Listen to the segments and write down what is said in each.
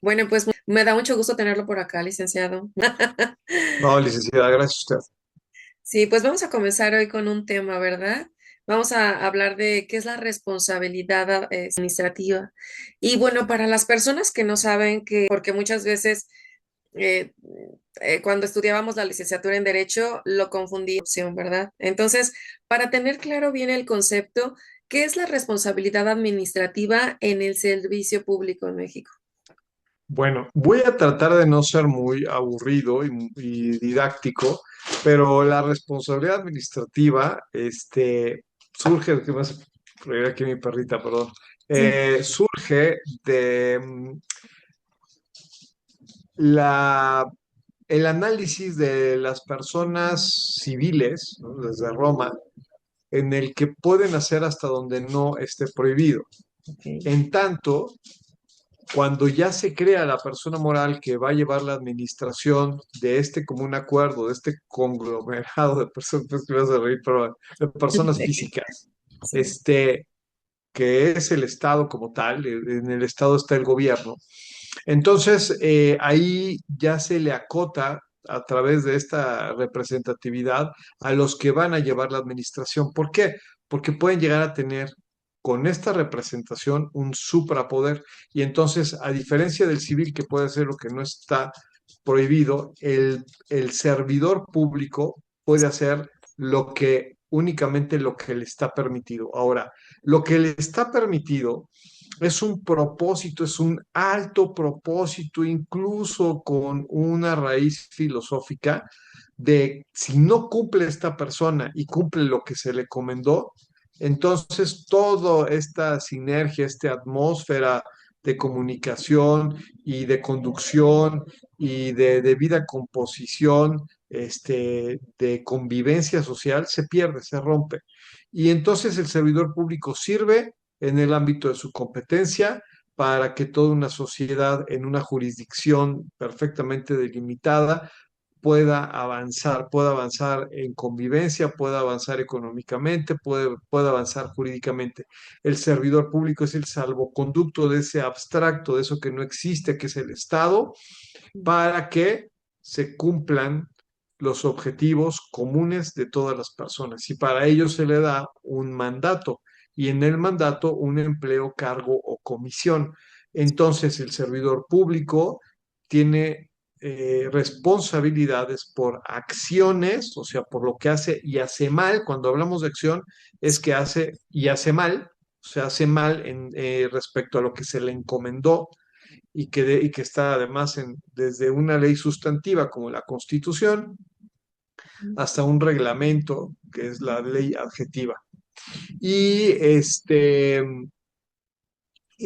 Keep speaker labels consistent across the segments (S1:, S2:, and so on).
S1: Bueno, pues me da mucho gusto tenerlo por acá, licenciado.
S2: No, licenciada, gracias a usted.
S1: Sí, pues vamos a comenzar hoy con un tema, ¿verdad? Vamos a hablar de qué es la responsabilidad administrativa. Y bueno, para las personas que no saben que, porque muchas veces eh, cuando estudiábamos la licenciatura en Derecho lo confundí, opción, ¿verdad? Entonces, para tener claro bien el concepto, ¿qué es la responsabilidad administrativa en el servicio público en México?
S2: Bueno, voy a tratar de no ser muy aburrido y didáctico, pero la responsabilidad administrativa, surge, ¿qué más? Reír aquí mi perrita, perdón.
S1: Sí.
S2: Surge de la, el análisis de las personas civiles, ¿no? Desde Roma, en el que pueden hacer hasta donde no esté prohibido.
S1: Ok.
S2: En tanto, cuando ya se crea la persona moral que va a llevar la administración de este común acuerdo, de este conglomerado de personas, pues, que me vas a reír, pero de personas físicas,
S1: Sí.
S2: este, que es el Estado como tal, en el Estado está el gobierno. Entonces, ahí ya se le acota a través de esta representatividad a los que van a llevar la administración. ¿Por qué? Porque pueden llegar a tener con esta representación un suprapoder y entonces, a diferencia del civil que puede hacer lo que no está prohibido, el servidor público puede hacer lo que únicamente lo que le está permitido. Ahora, lo que le está permitido es un propósito, es un alto propósito, incluso con una raíz filosófica de si no cumple esta persona y cumple lo que se le comendó, entonces toda esta sinergia, esta atmósfera de comunicación y de conducción y de debida composición, de convivencia social, se pierde, se rompe. Y entonces el servidor público sirve en el ámbito de su competencia para que toda una sociedad en una jurisdicción perfectamente delimitada pueda avanzar en convivencia, pueda avanzar económicamente, pueda avanzar jurídicamente. El servidor público es el salvoconducto de ese abstracto, de eso que no existe, que es el Estado, para que se cumplan los objetivos comunes de todas las personas. Y para ello se le da un mandato y en el mandato un empleo, cargo o comisión. Entonces el servidor público tiene responsabilidades por acciones, o sea, por lo que hace y hace mal. Cuando hablamos de acción es que hace y hace mal, o sea, hace mal respecto a lo que se le encomendó y que está además desde una ley sustantiva como la Constitución hasta un reglamento que es la ley adjetiva. Y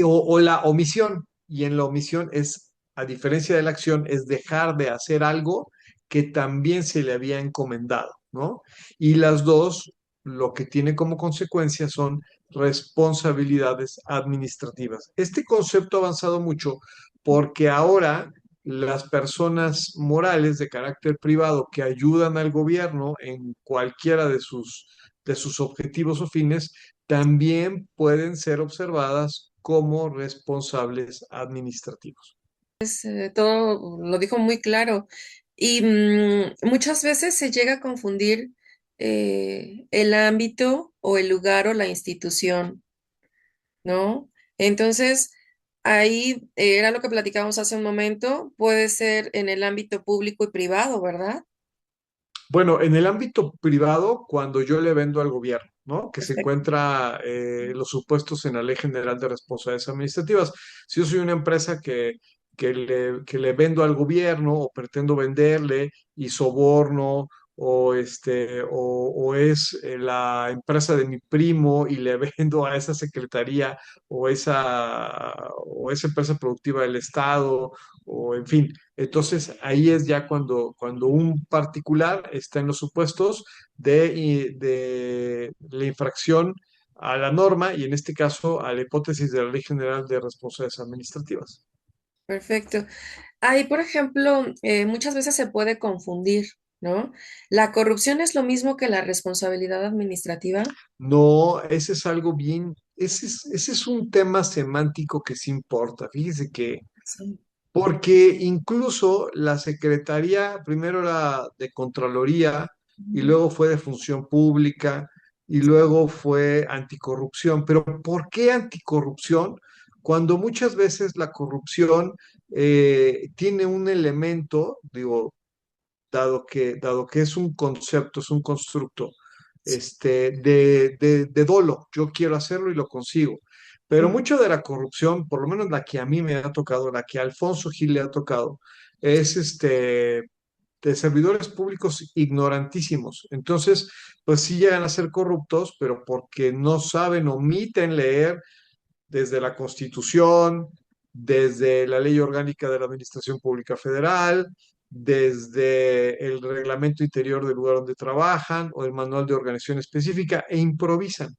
S2: o la omisión, y en la omisión es, a diferencia de la acción, es dejar de hacer algo que también se le había encomendado, ¿no? Y las dos, lo que tiene como consecuencia son responsabilidades administrativas. Este concepto ha avanzado mucho porque ahora las personas morales de carácter privado que ayudan al gobierno en cualquiera de sus objetivos o fines, también pueden ser observadas como responsables administrativos.
S1: Todo lo dijo muy claro. Y muchas veces se llega a confundir el ámbito o el lugar o la institución, ¿no? Entonces, ahí era lo que platicábamos hace un momento, puede ser en el ámbito público y privado, ¿verdad?
S2: Bueno, en el ámbito privado, cuando yo le vendo al gobierno, ¿no? Que se
S1: Perfecto.
S2: encuentra los supuestos en la Ley General de Responsabilidades Administrativas. Si yo soy una empresa que le vendo al gobierno o pretendo venderle y soborno o es la empresa de mi primo y le vendo a esa secretaría o esa empresa productiva del Estado o en fin. Entonces, ahí es ya cuando un particular está en los supuestos de la infracción a la norma y en este caso a la hipótesis de la Ley General de Responsabilidades Administrativas.
S1: Perfecto. Ahí, por ejemplo, muchas veces se puede confundir, ¿no? ¿La corrupción es lo mismo que la responsabilidad administrativa?
S2: No, ese es algo bien, ese es un tema semántico que sí importa. Fíjese que
S1: Sí.
S2: porque incluso la Secretaría primero era de Contraloría y
S1: Ujú.
S2: luego fue de Función Pública y luego fue anticorrupción. Pero ¿por qué anticorrupción? Cuando muchas veces la corrupción tiene un elemento, digo, dado que es un concepto, es un constructo, de dolo. Yo quiero hacerlo y lo consigo. Pero
S1: Ujú.
S2: mucho de la corrupción, por lo menos la que a mí me ha tocado, la que a Alfonso Gil le ha tocado, es de servidores públicos ignorantísimos. Entonces, pues sí llegan a ser corruptos, pero porque no saben, omiten leer desde la Constitución, desde la Ley Orgánica de la Administración Pública Federal, desde el reglamento interior del lugar donde trabajan o el manual de organización específica e improvisan.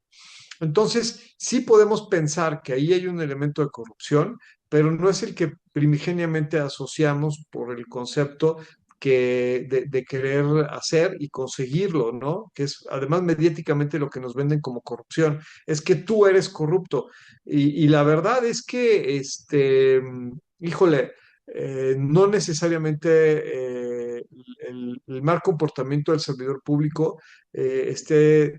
S2: Entonces, sí podemos pensar que ahí hay un elemento de corrupción, pero no es el que primigeniamente asociamos por el concepto de querer hacer y conseguirlo, ¿no? Que es además mediáticamente lo que nos venden como corrupción, es que tú eres corrupto. Y la verdad es que, híjole, no necesariamente el mal comportamiento del servidor público esté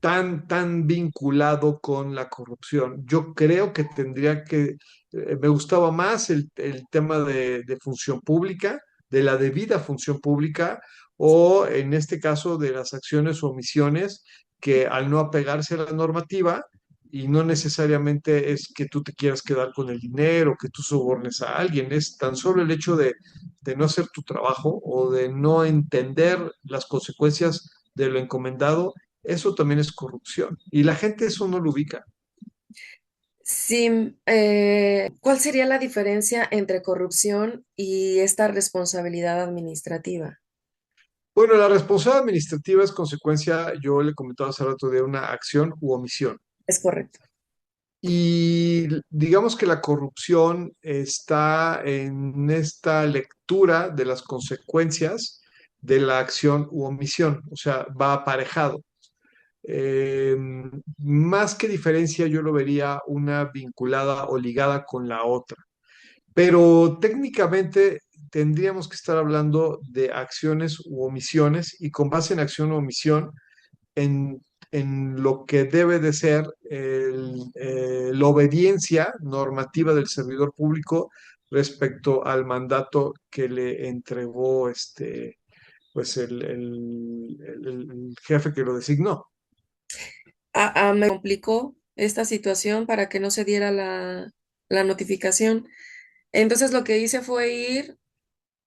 S2: tan vinculado con la corrupción. Yo creo que tendría que, me gustaba más el tema de función pública, de la debida función pública, o en este caso de las acciones o omisiones que al no apegarse a la normativa, y no necesariamente es que tú te quieras quedar con el dinero, que tú sobornes a alguien, es tan solo el hecho de no hacer tu trabajo o de no entender las consecuencias de lo encomendado. Eso también es corrupción. Y la gente eso no lo ubica.
S1: Sí, ¿cuál sería la diferencia entre corrupción y esta responsabilidad administrativa?
S2: Bueno, la responsabilidad administrativa es consecuencia, yo le comentaba hace rato, de una acción u omisión.
S1: Es correcto.
S2: Y digamos que la corrupción está en esta lectura de las consecuencias de la acción u omisión, o sea, va aparejado. Eh, Más que diferencia, yo lo vería una vinculada o ligada con la otra. Pero técnicamente tendríamos que estar hablando de acciones u omisiones y con base en acción o omisión en, en lo que debe de ser la obediencia normativa del servidor público respecto al mandato que le entregó pues el jefe que lo designó.
S1: Me complicó esta situación para que no se diera la notificación. Entonces lo que hice fue ir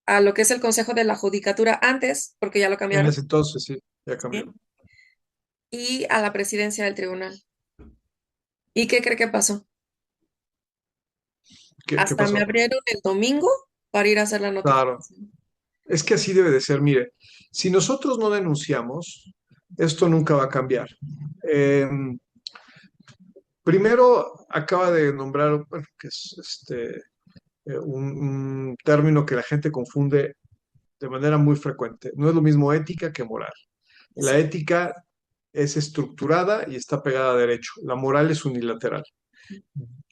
S1: a lo que es el Consejo de la Judicatura antes, porque ya lo
S2: En
S1: cambiaron,
S2: ese entonces sí, ya cambió.
S1: ¿sí? Y a la presidencia del tribunal. ¿Y qué cree que pasó?
S2: ¿Qué
S1: Hasta me
S2: pasó?
S1: abrieron el domingo para ir a hacer la
S2: Claro,
S1: notificación.
S2: es que así debe de ser. Mire, si nosotros no denunciamos, esto nunca va a cambiar. Eh, Primero, acaba de nombrar, bueno, que es un término que la gente confunde de manera muy frecuente. No es lo mismo ética que moral. La
S1: Sí.
S2: ética es estructurada y está pegada a derecho. La moral es unilateral.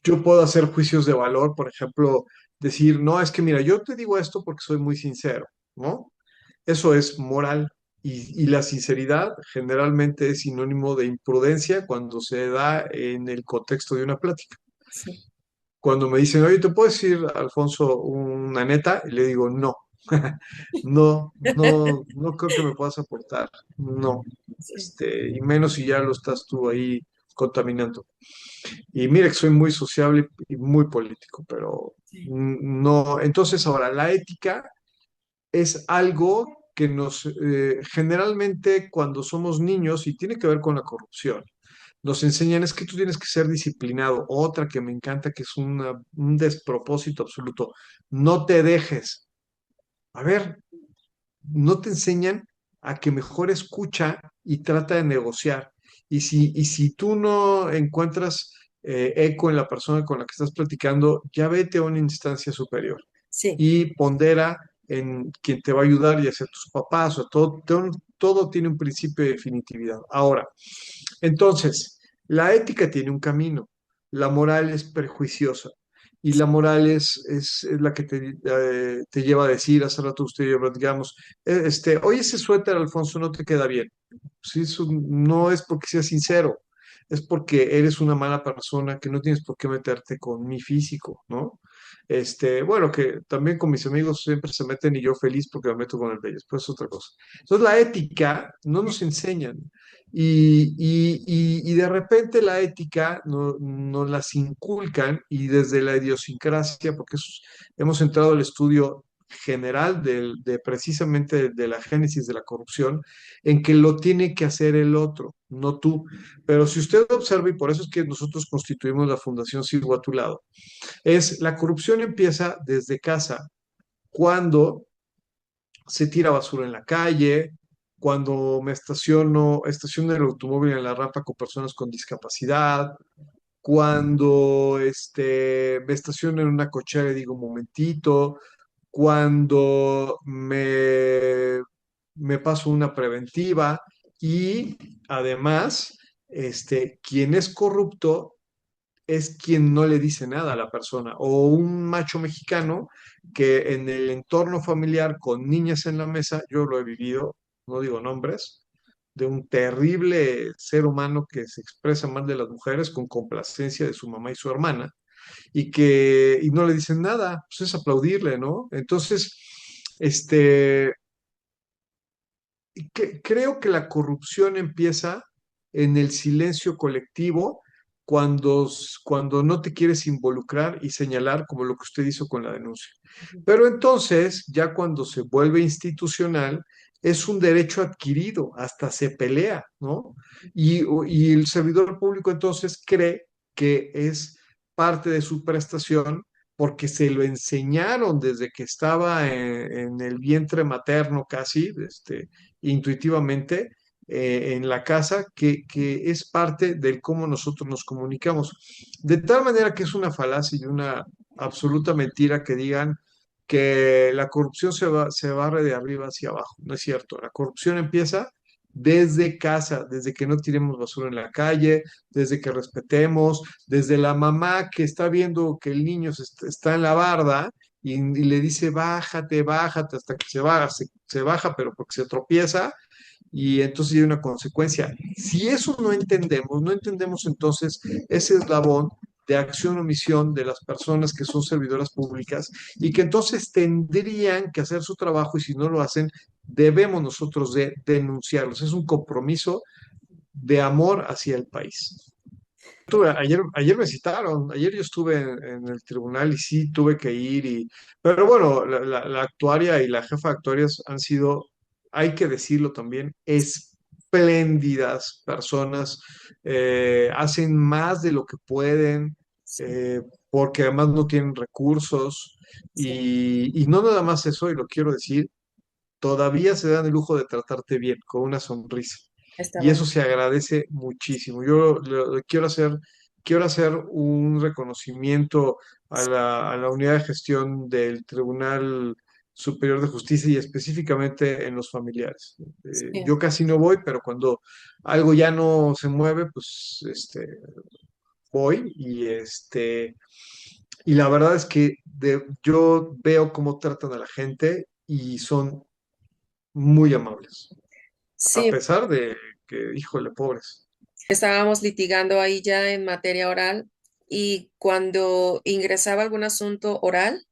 S2: Yo puedo hacer juicios de valor, por ejemplo, decir, no, es que mira, yo te digo esto porque soy muy sincero, ¿no? Eso es moral. Y la sinceridad generalmente es sinónimo de imprudencia cuando se da en el contexto de una plática.
S1: Sí,
S2: Cuando me dicen, oye, ¿te puedo decir, Alfonso, una neta? Y le digo, no, no creo que me puedas aportar, no,
S1: sí,
S2: y menos si ya lo estás tú ahí contaminando. Y mire que soy muy sociable y muy político, pero
S1: sí.
S2: no. Entonces, ahora, la ética es algo que nos, generalmente cuando somos niños, y tiene que ver con la corrupción, nos enseñan es que tú tienes que ser disciplinado. Otra que me encanta, que es un despropósito absoluto, no te dejes. A ver, no te enseñan a que mejor escucha y trata de negociar. Y si tú no encuentras eco en la persona con la que estás platicando, ya vete a una instancia superior
S1: Sí.
S2: y pondera en quien te va a ayudar, ya sea tus papás, o todo tiene un principio de definitividad. Ahora, entonces, la ética tiene un camino, la moral es prejuiciosa. y la moral es la que te lleva a decir, hace rato usted y yo platicamos, oye, ese suéter, Alfonso, no te queda bien. Sí, eso no es porque seas sincero, es porque eres una mala persona que no tienes por qué meterte con mi físico, ¿no? Bueno, que también con mis amigos siempre se meten y yo feliz porque me meto con el de ellos, pues es otra cosa. Entonces la ética no nos enseñan y de repente la ética nos las inculcan y desde la idiosincrasia, porque hemos entrado al estudio general de precisamente de la génesis de la corrupción, en que lo tiene que hacer el otro, no tú. Pero si usted observa, y por eso es que nosotros constituimos la Fundación Sigo a tu lado, es la corrupción empieza desde casa, cuando se tira basura en la calle, cuando estaciono el automóvil en la rampa con personas con discapacidad, cuando me estaciono en una cochera y digo un momentito, cuando me paso una preventiva y además, quien es corrupto es quien no le dice nada a la persona, o un macho mexicano que en el entorno familiar con niñas en la mesa, yo lo he vivido, no digo nombres, de un terrible ser humano que se expresa mal de las mujeres con complacencia de su mamá y su hermana, y no le dicen nada, pues es aplaudirle, ¿no? Entonces, este, creo que la corrupción empieza en el silencio colectivo cuando no te quieres involucrar y señalar como lo que usted hizo con la denuncia. Pero entonces, ya cuando se vuelve institucional, es un derecho adquirido, hasta se pelea, ¿no? Y el servidor público entonces cree que es parte de su prestación porque se lo enseñaron desde que estaba en el vientre materno casi, intuitivamente en la casa, que es parte del cómo nosotros nos comunicamos. De tal manera que es una falacia y una absoluta mentira que digan que la corrupción se barre de arriba hacia abajo. No es cierto. La corrupción empieza desde casa, desde que no tiremos basura en la calle, desde que respetemos, desde la mamá que está viendo que el niño está en la barda y le dice, bájate, bájate, hasta que se baja, pero porque se tropieza, y entonces hay una consecuencia. Si eso no entendemos entonces ese eslabón de acción o omisión de las personas que son servidoras públicas y que entonces tendrían que hacer su trabajo y si no lo hacen, debemos nosotros de denunciarlos. Es un compromiso de amor hacia el país. Ayer me citaron, ayer yo estuve en el tribunal y sí tuve que ir, pero bueno, la actuaria y la jefa de actuarias han sido, hay que decirlo también, espléndidas personas, hacen más de lo que pueden,
S1: Sí,
S2: eh, porque además no tienen recursos
S1: sí,
S2: y no nada más eso, y lo quiero decir, todavía se dan el lujo de tratarte bien, con una sonrisa.
S1: está
S2: Y
S1: bueno.
S2: eso se agradece muchísimo. Quiero hacer un reconocimiento a la unidad de gestión del Tribunal Superior de Justicia y específicamente en los familiares.
S1: Sí.
S2: Yo casi no voy, pero cuando algo ya no se mueve, pues voy y la verdad es que yo veo cómo tratan a la gente y son muy amables, a
S1: Sí,
S2: pesar de que, híjole, pobres.
S1: estábamos litigando ahí ya en materia oral y cuando ingresaba algún asunto oral,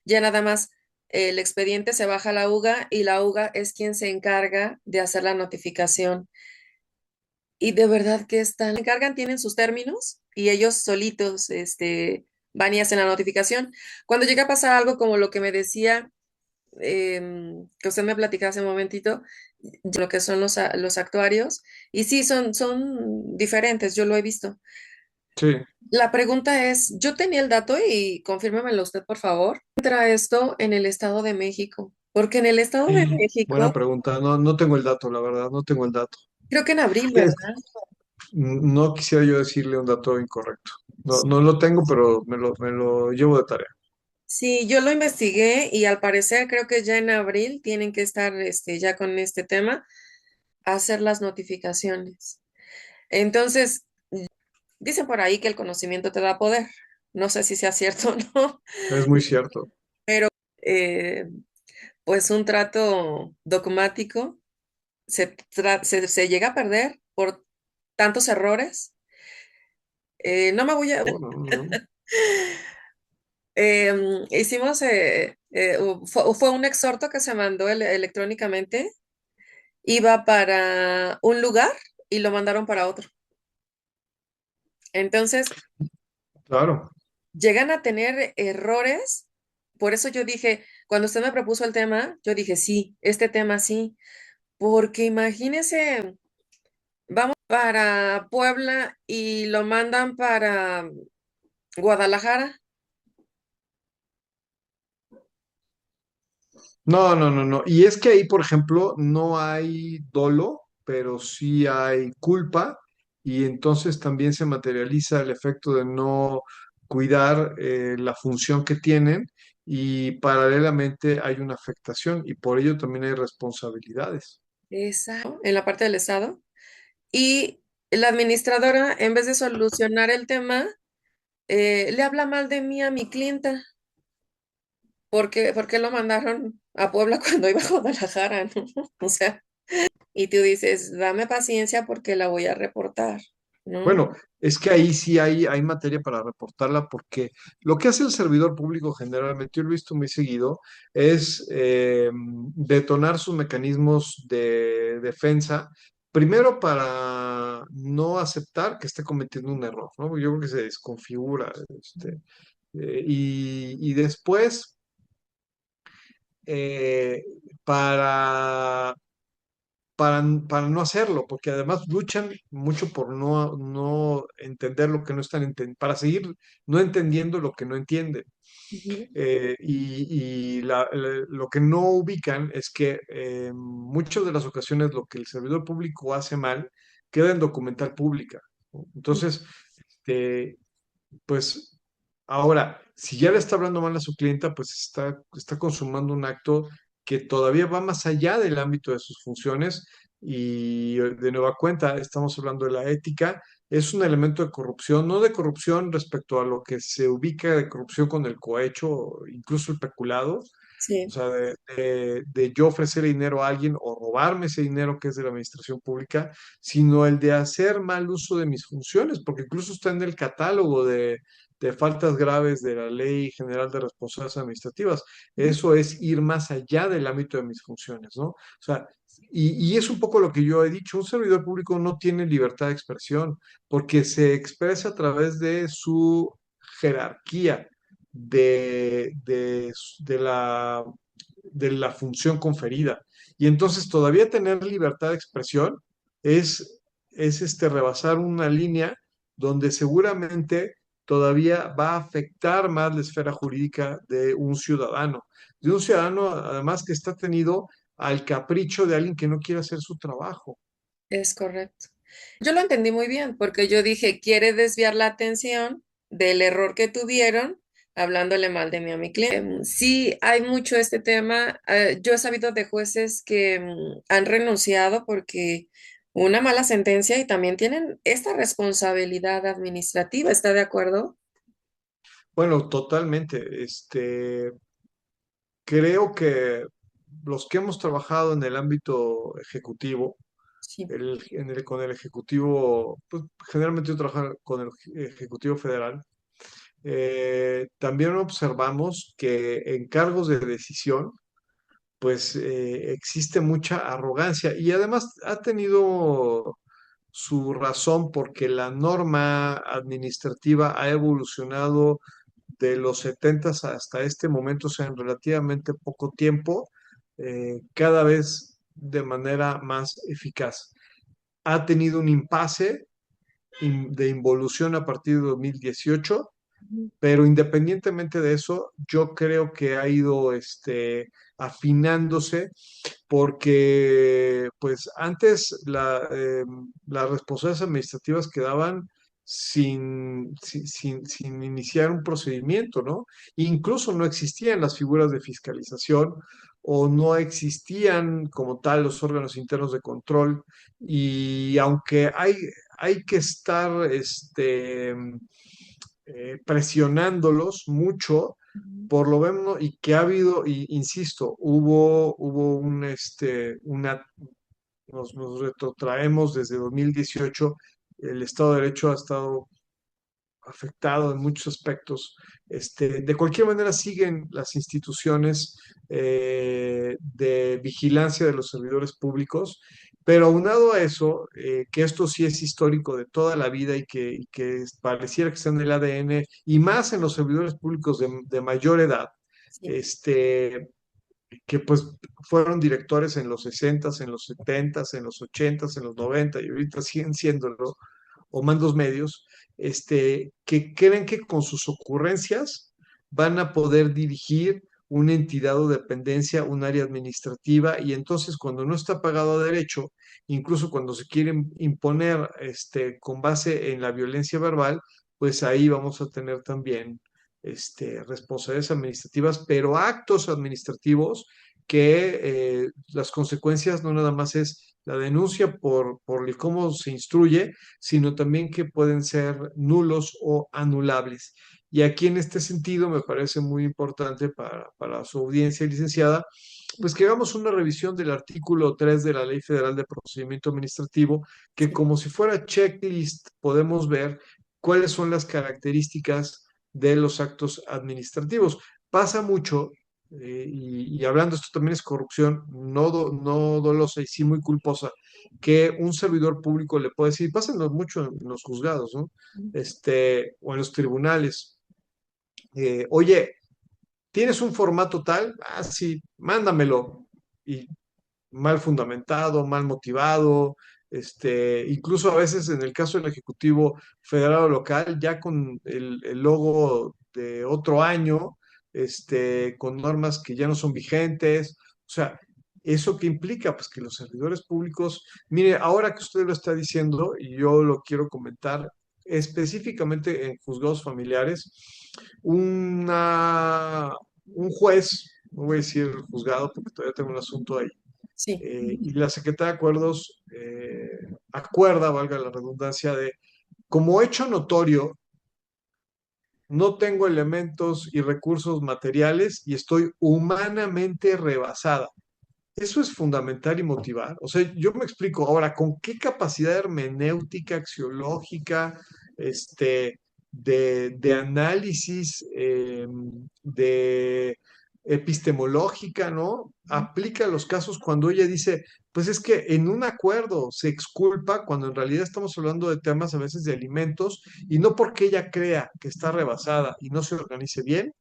S1: ya nada más el expediente se baja a la UGA y la UGA es quien se encarga de hacer la notificación. Y de verdad que están, encargan, tienen sus términos y ellos solitos, van y hacen la notificación. Cuando llega a pasar algo como lo que me decía, que usted me platicaba hace un momentito, lo que son los actuarios, y sí, son diferentes, yo lo he visto.
S2: Sí.
S1: La pregunta es, yo tenía el dato y confírmemelo usted, por favor. ¿Entra esto en el Estado de México? Porque en el Estado de
S2: Buena
S1: México,
S2: pregunta. No, no tengo el dato, la verdad, no tengo el dato.
S1: creo que en abril,
S2: Es-
S1: ¿verdad?
S2: no quisiera yo decirle un dato incorrecto. No, no lo tengo, pero me lo llevo de tarea.
S1: Sí, yo lo investigué y al parecer creo que ya en abril tienen que estar ya con este tema, hacer las notificaciones. Entonces, dicen por ahí que el conocimiento te da poder, no sé si sea cierto o no,
S2: Es muy cierto.
S1: eh, pues un trato dogmático se llega a perder por tantos errores. No me voy a...
S2: No, no, no.
S1: hicimos, fue un exhorto que se mandó electrónicamente, iba para un lugar y lo mandaron para otro. Entonces,
S2: Claro.
S1: llegan a tener errores. Por eso yo dije, cuando usted me propuso el tema, yo dije, sí, este tema sí, porque imagínese, vamos para Puebla y lo mandan para Guadalajara.
S2: No, no, no, no. Y es que ahí, por ejemplo, no hay dolo, pero sí hay culpa, y entonces también se materializa el efecto de no cuidar la función que tienen, y paralelamente hay una afectación, y por ello también hay responsabilidades.
S1: En la parte del Estado. Y la administradora, en vez de solucionar el tema, le habla mal de mí a mi clienta. ¿Por qué lo mandaron a Puebla cuando iba a Guadalajara, ¿no? O sea, y tú dices, dame paciencia porque la voy a reportar, ¿no?
S2: Bueno, es que ahí sí hay materia para reportarla, porque lo que hace el servidor público generalmente, yo lo he visto muy seguido, es detonar sus mecanismos de defensa, primero para no aceptar que esté cometiendo un error, ¿no? Yo creo que se desconfigura, y después eh, para para no hacerlo, porque además luchan mucho por no entender lo que no están entendiendo, para seguir no entendiendo lo que no entienden.
S1: Ujú.
S2: Lo que no ubican es que muchas de las ocasiones lo que el servidor público hace mal queda en documental pública, ¿no? Entonces, este, pues ahora, si ya le está hablando mal a su clienta, pues está consumando un acto que todavía va más allá del ámbito de sus funciones, y de nueva cuenta estamos hablando de la ética. Es un elemento de corrupción, no de corrupción respecto a lo que se ubica de corrupción con el cohecho, incluso el peculado, o
S1: Sí,
S2: sea, de yo ofrecer dinero a alguien o robarme ese dinero que es de la administración pública, sino el de hacer mal uso de mis funciones, porque incluso está en el catálogo de faltas graves de la Ley General de Responsabilidades Administrativas.
S1: ujú,
S2: Eso es ir más allá del ámbito de mis funciones, ¿no? O sea, y es un poco lo que yo he dicho, un servidor público no tiene libertad de expresión porque se expresa a través de su jerarquía, de la función conferida. Y entonces todavía tener libertad de expresión es rebasar una línea donde seguramente todavía va a afectar más la esfera jurídica de un ciudadano además que está tenido al capricho de alguien que no quiere hacer su trabajo.
S1: es correcto. Yo lo entendí muy bien porque yo dije, quiere desviar la atención del error que tuvieron hablándole mal de mí a mi cliente. Sí, hay mucho este tema. Yo he sabido de jueces que han renunciado porque una mala sentencia y también tienen esta responsabilidad administrativa. ¿Está de acuerdo?
S2: Bueno, totalmente. Creo que los que hemos trabajado en el ámbito ejecutivo,
S1: Sí.
S2: con el ejecutivo, pues generalmente yo trabajo con el ejecutivo federal. También observamos que en cargos de decisión, pues existe mucha arrogancia, y además ha tenido su razón porque la norma administrativa ha evolucionado de los 70 hasta este momento, o sea, en relativamente poco tiempo, cada vez de manera más eficaz. Ha tenido un impasse de involución a partir de 2018,
S1: Ujú.
S2: pero independientemente de eso, yo creo que ha ido afinándose, porque pues antes las responsabilidades administrativas quedaban sin iniciar un procedimiento, ¿no? Incluso no existían las figuras de fiscalización, o no existían como tal los órganos internos de control, y aunque hay que estar presionándolos mucho
S1: Ujú.
S2: por lo menos, y que ha habido, y, insisto, hubo nos retrotraemos desde 2018, el Estado de Derecho ha estado afectado en muchos aspectos. De cualquier manera, siguen las instituciones de vigilancia de los servidores públicos, pero aunado a eso, que esto sí es histórico de toda la vida y que pareciera que está en el ADN, y más en los servidores públicos de mayor edad,
S1: Sí.
S2: este, que pues fueron directores en los 60, en los 70, en los 80, en los 90 y ahorita siguen siéndolo, o mandos medios, que creen que con sus ocurrencias van a poder dirigir una entidad o dependencia, un área administrativa, y entonces cuando no está pagado a derecho, incluso cuando se quieren imponer con base en la violencia verbal, pues ahí vamos a tener también responsabilidades administrativas, pero actos administrativos que las consecuencias no nada más es la denuncia por el cómo se instruye, sino también que pueden ser nulos o anulables. Y aquí en este sentido me parece muy importante para su audiencia licenciada, pues que hagamos una revisión del artículo 3 de la Ley Federal de Procedimiento Administrativo, que
S1: Sí.
S2: como si fuera checklist podemos ver cuáles son las características de los actos administrativos. Pasa mucho, y hablando, esto también es corrupción, no dolosa y sí muy culposa, que un servidor público le puede decir, pásenlo mucho en los juzgados, ¿no? O en los tribunales. Oye, ¿tienes un formato tal? Ah, sí, mándamelo. Y mal fundamentado, mal motivado, incluso a veces en el caso del Ejecutivo Federal o local, ya con el logo de otro año, con normas que ya no son vigentes. O sea, ¿eso qué implica? Pues que los servidores públicos, mire, ahora que usted lo está diciendo, y yo lo quiero comentar específicamente en juzgados familiares, una, un juez, no voy a decir juzgado porque todavía tengo un asunto ahí,
S1: Sí.
S2: y la Secretaría de Acuerdos acuerda, valga la redundancia, de como hecho notorio, no tengo elementos y recursos materiales y estoy humanamente rebasada. Eso es fundamental y motivar. O sea, yo me explico ahora, ¿con qué capacidad hermenéutica, axiológica, de análisis, de epistemológica, ¿no? Aplica los casos cuando ella dice, pues es que en un acuerdo se exculpa cuando en realidad estamos hablando de temas a veces de alimentos, y no porque ella crea que está rebasada y no se organice bien,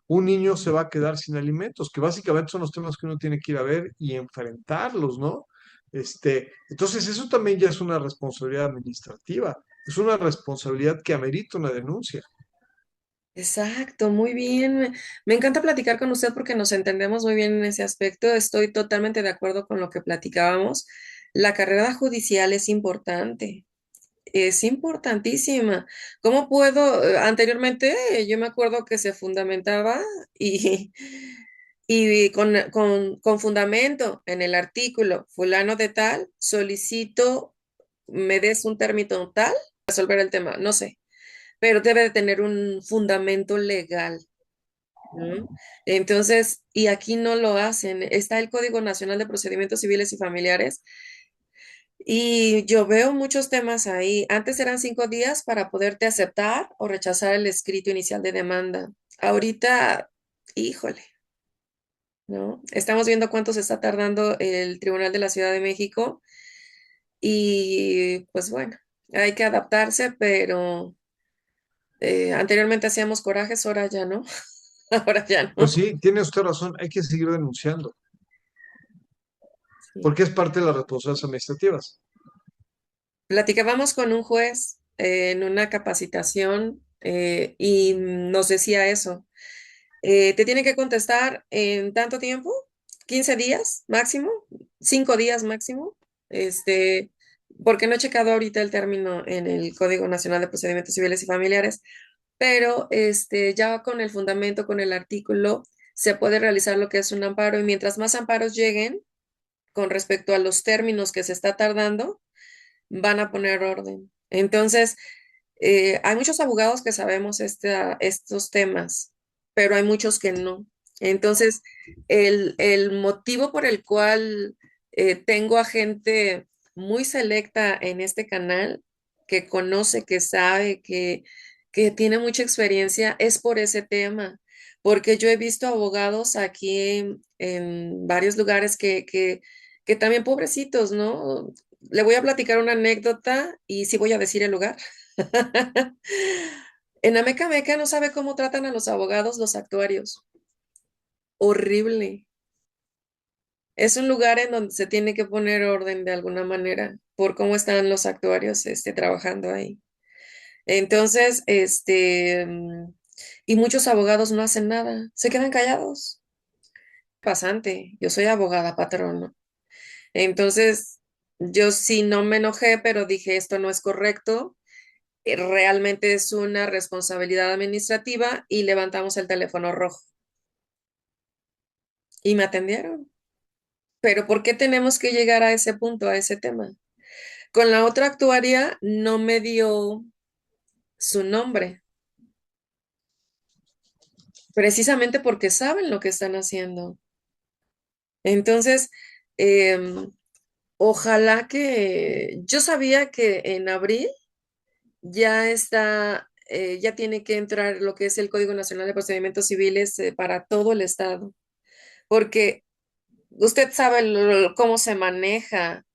S2: un niño se va a quedar sin alimentos, que básicamente son los temas que uno tiene que ir a ver y enfrentarlos, ¿no? Entonces, eso también ya es una responsabilidad administrativa, es una responsabilidad que amerita una denuncia.
S1: Exacto, muy bien. Me encanta platicar con usted porque nos entendemos muy bien en ese aspecto. Estoy totalmente de acuerdo con lo que platicábamos. La carrera judicial es importantísima. ¿Cómo puedo? Anteriormente yo me acuerdo que se fundamentaba y, y con fundamento en el artículo fulano de tal, solicito, me des un término tal, resolver el tema, no sé, pero debe de tener un fundamento legal, ¿no? Entonces, y aquí no lo hacen. Está el Código Nacional de Procedimientos Civiles y Familiares y yo veo muchos temas ahí. Antes eran 5 días para poderte aceptar o rechazar el escrito inicial de demanda. Ahorita, híjole, ¿no? Estamos viendo cuánto se está tardando el Tribunal de la Ciudad de México y pues bueno, hay que adaptarse, pero anteriormente hacíamos corajes, ahora ya no. Ahora ya
S2: Pues
S1: no.
S2: sí, tiene usted razón, hay que seguir denunciando,
S1: Sí.
S2: porque es parte de las responsabilidades administrativas.
S1: Platicábamos con un juez en una capacitación y nos decía eso. Te tiene que contestar en tanto tiempo, 15 días máximo, 5 días máximo, este, porque no he checado ahorita el término en el Código Nacional de Procedimientos Civiles y Familiares, pero ya con el fundamento, con el artículo, se puede realizar lo que es un amparo y mientras más amparos lleguen con respecto a los términos que se está tardando, van a poner orden. Entonces, hay muchos abogados que sabemos estos temas, pero hay muchos que no. Entonces, el motivo por el cual tengo a gente muy selecta en este canal, que conoce, que sabe, que tiene mucha experiencia, es por ese tema, porque yo he visto abogados aquí en varios lugares que también pobrecitos, ¿no? Le voy a platicar una anécdota y sí voy a decir el lugar. En Ameca Meca no sabe cómo tratan a los abogados, los actuarios. Horrible. Es un lugar en donde se tiene que poner orden de alguna manera por cómo están los actuarios, trabajando ahí. Entonces, y muchos abogados no hacen nada, se quedan callados. Pasante, yo soy abogada patrono. Entonces, yo sí no me enojé, pero dije, esto no es correcto, realmente es una responsabilidad administrativa y levantamos el teléfono rojo y me atendieron. Pero ¿por qué tenemos que llegar a ese punto, a ese tema? Con la otra actuaria no me dio su nombre, precisamente porque saben lo que están haciendo. Entonces, em, ojalá que yo sabía que en abril ya está, ya tiene que entrar lo que es el Código Nacional de Procedimientos Civiles para todo el estado, porque usted sabe cómo se maneja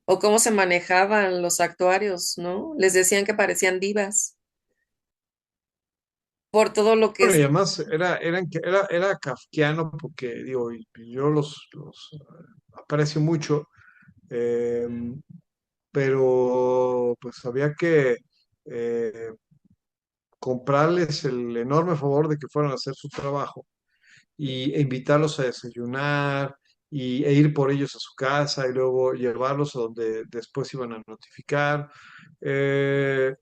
S1: o cómo se manejaban los actuarios, ¿no? Les decían que parecían divas por todo lo que
S2: Bueno, y
S1: es.
S2: además era kafkiano porque, digo, y yo los aprecio mucho, eh, pero pues había que eh, comprarles el enorme favor de que fueran a hacer su trabajo e invitarlos a desayunar e ir por ellos a su casa y luego llevarlos a donde después iban a notificar. Eh,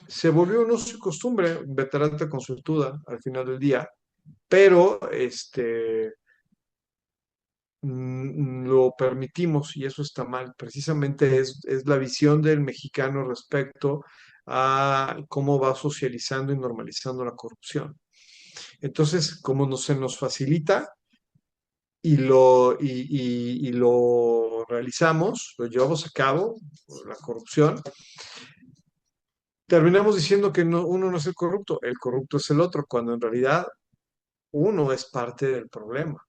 S2: Se volvió un uso y costumbre, veterante consultuda al final del día, pero lo permitimos y eso está mal. Precisamente es la visión del mexicano respecto a cómo va socializando y normalizando la corrupción. Entonces, como se nos facilita y lo realizamos, lo llevamos a cabo, la corrupción, terminamos diciendo que uno no es el corrupto es el otro, cuando en realidad uno es parte del problema.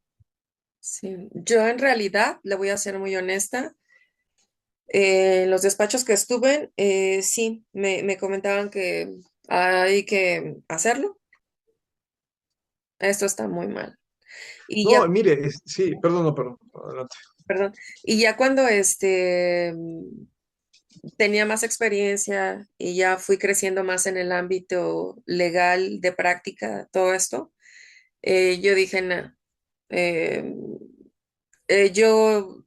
S1: Sí. Yo en realidad, le voy a ser muy honesta, en los despachos que estuve, sí, me comentaban que hay que hacerlo, esto está muy mal. Y
S2: No,
S1: ya,
S2: mire, sí, perdón, no, perdón, adelante.
S1: perdón, y ya cuando tenía más experiencia y ya fui creciendo más en el ámbito legal de práctica, todo esto, yo dije, no, eh, yo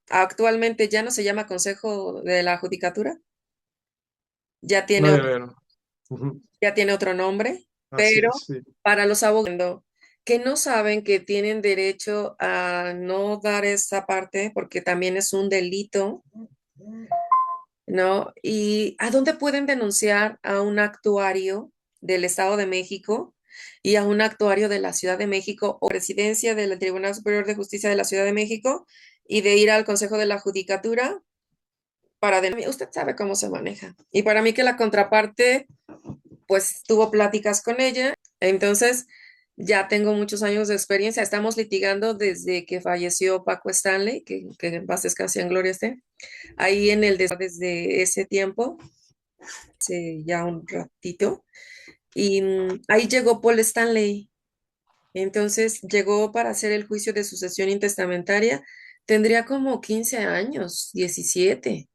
S1: actualmente ya no se llama Consejo de la Judicatura, ya
S2: No,
S1: tiene,
S2: ya no. Ujú.
S1: ya tiene otro nombre,
S2: Así
S1: pero
S2: es, sí.
S1: para los abogados que no saben que tienen derecho a no dar esa parte porque también es un delito, ¿no? ¿Y a dónde pueden denunciar a un actuario del Estado de México y a un actuario de la Ciudad de México o presidencia del Tribunal Superior de Justicia de la Ciudad de México y de ir al Consejo de la Judicatura para denunciar? Usted sabe cómo se maneja. Y para mí que la contraparte, pues tuvo pláticas con ella, entonces ya tengo muchos años de experiencia. Estamos litigando desde que falleció Paco Stanley, que en paz descanse en gloria esté ahí en desde ese tiempo, hace ya un ratito, y ahí llegó Paul Stanley. Entonces llegó para hacer el juicio de sucesión intestamentaria. Tendría como 15 años, 17.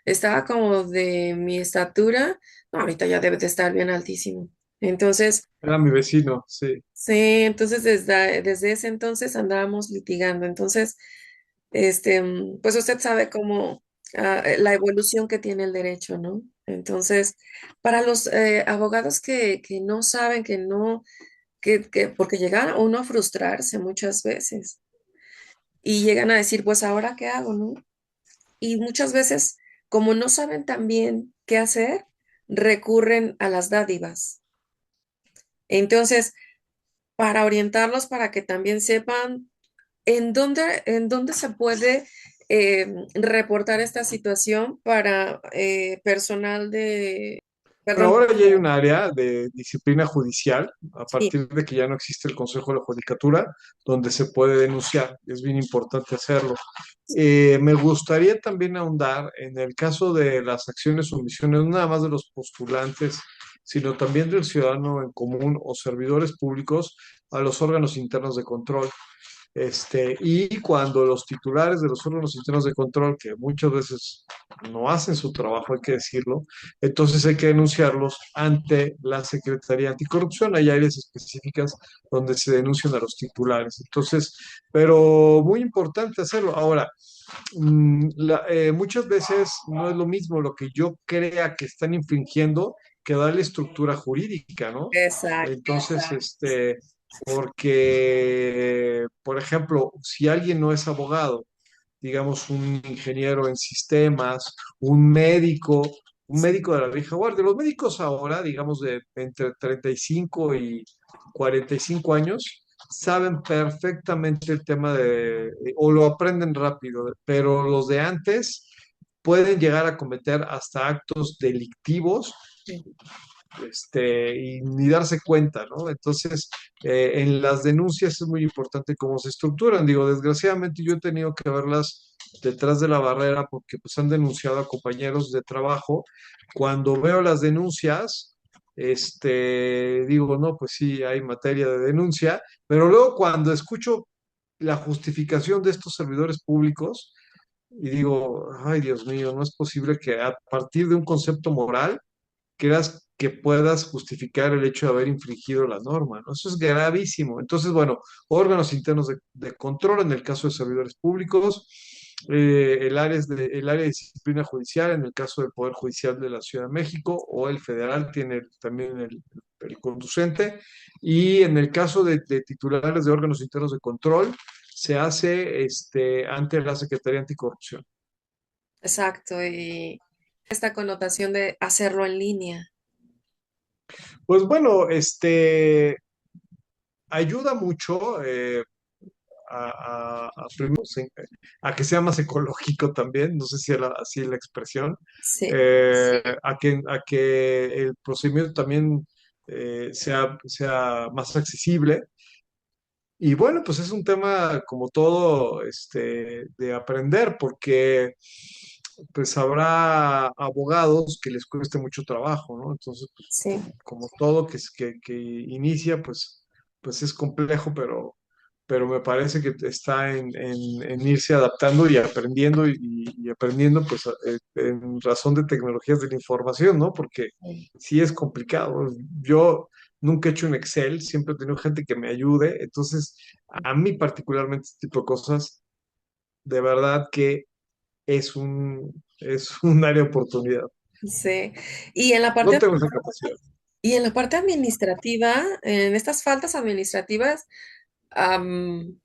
S1: Estaba como de mi estatura. No, ahorita ya debe de estar bien altísimo. Entonces,
S2: Era mi vecino, sí.
S1: sí, entonces desde ese entonces andábamos litigando. Entonces, pues usted sabe cómo la evolución que tiene el derecho, ¿no? Entonces, para los abogados que no saben, que no, porque llega uno a frustrarse muchas veces y llegan a decir, pues ahora qué hago, ¿no? Y muchas veces, como no saben también qué hacer, recurren a las dádivas. Entonces, para orientarlos, para que también sepan en dónde se puede reportar esta situación para personal de,
S2: Bueno,
S1: perdón,
S2: ahora ya hay un área de disciplina judicial, a
S1: sí,
S2: partir de que ya no existe el Consejo de la Judicatura, donde se puede denunciar. Es bien importante hacerlo. Me gustaría también ahondar en el caso de las acciones o omisiones, no nada más de los postulantes, sino también del ciudadano en común o servidores públicos a los órganos internos de control. Y cuando los titulares de los órganos internos de control, que muchas veces no hacen su trabajo, hay que decirlo, entonces hay que denunciarlos ante la Secretaría Anticorrupción. Hay áreas específicas donde se denuncian a los titulares. Entonces, pero muy importante hacerlo. Ahora, muchas veces no es lo mismo lo que yo crea que están infringiendo que darle estructura jurídica, ¿no?
S1: exacto.
S2: Entonces, porque, por ejemplo, si alguien no es abogado, digamos un ingeniero en sistemas, un médico de la vieja guardia, los médicos ahora, digamos, de entre 35 y 45 años, saben perfectamente el tema o lo aprenden rápido, pero los de antes pueden llegar a cometer hasta actos delictivos
S1: Sí,
S2: y ni darse cuenta, ¿no? Entonces, en las denuncias es muy importante cómo se estructuran. Digo, desgraciadamente yo he tenido que verlas detrás de la barrera porque pues han denunciado a compañeros de trabajo. Cuando veo las denuncias, digo, no, pues sí, hay materia de denuncia, pero luego cuando escucho la justificación de estos servidores públicos, y digo, ay Dios mío, no es posible que a partir de un concepto moral creas que puedas justificar el hecho de haber infringido la norma, ¿no? Eso es gravísimo. Entonces, bueno, órganos internos de control en el caso de servidores públicos, el área de disciplina judicial en el caso del Poder Judicial de la Ciudad de México o el federal tiene también el conducente, y en el caso de titulares de órganos internos de control, se hace ante la Secretaría Anticorrupción.
S1: exacto. Y esta connotación de hacerlo en línea.
S2: Pues bueno, ayuda mucho. Primero, sí, a que sea más ecológico también, no sé si era así la expresión,
S1: Sí,
S2: a que el procedimiento también sea más accesible. Y bueno, pues es un tema como todo de aprender, porque pues habrá abogados que les cueste mucho trabajo, ¿no? Entonces, pues,
S1: sí,
S2: como todo que inicia, pues es complejo, pero me parece que está en irse adaptando y aprendiendo y aprendiendo, pues, en razón de tecnologías de la información, ¿no? Porque
S1: sí,
S2: sí es complicado. Yo nunca he hecho un Excel, siempre he tenido gente que me ayude, entonces, a mí particularmente este tipo de cosas, de verdad que es un área de oportunidad.
S1: sí. Y en la
S2: No
S1: parte,
S2: tengo esa capacidad.
S1: y en la parte administrativa, en estas faltas administrativas, am,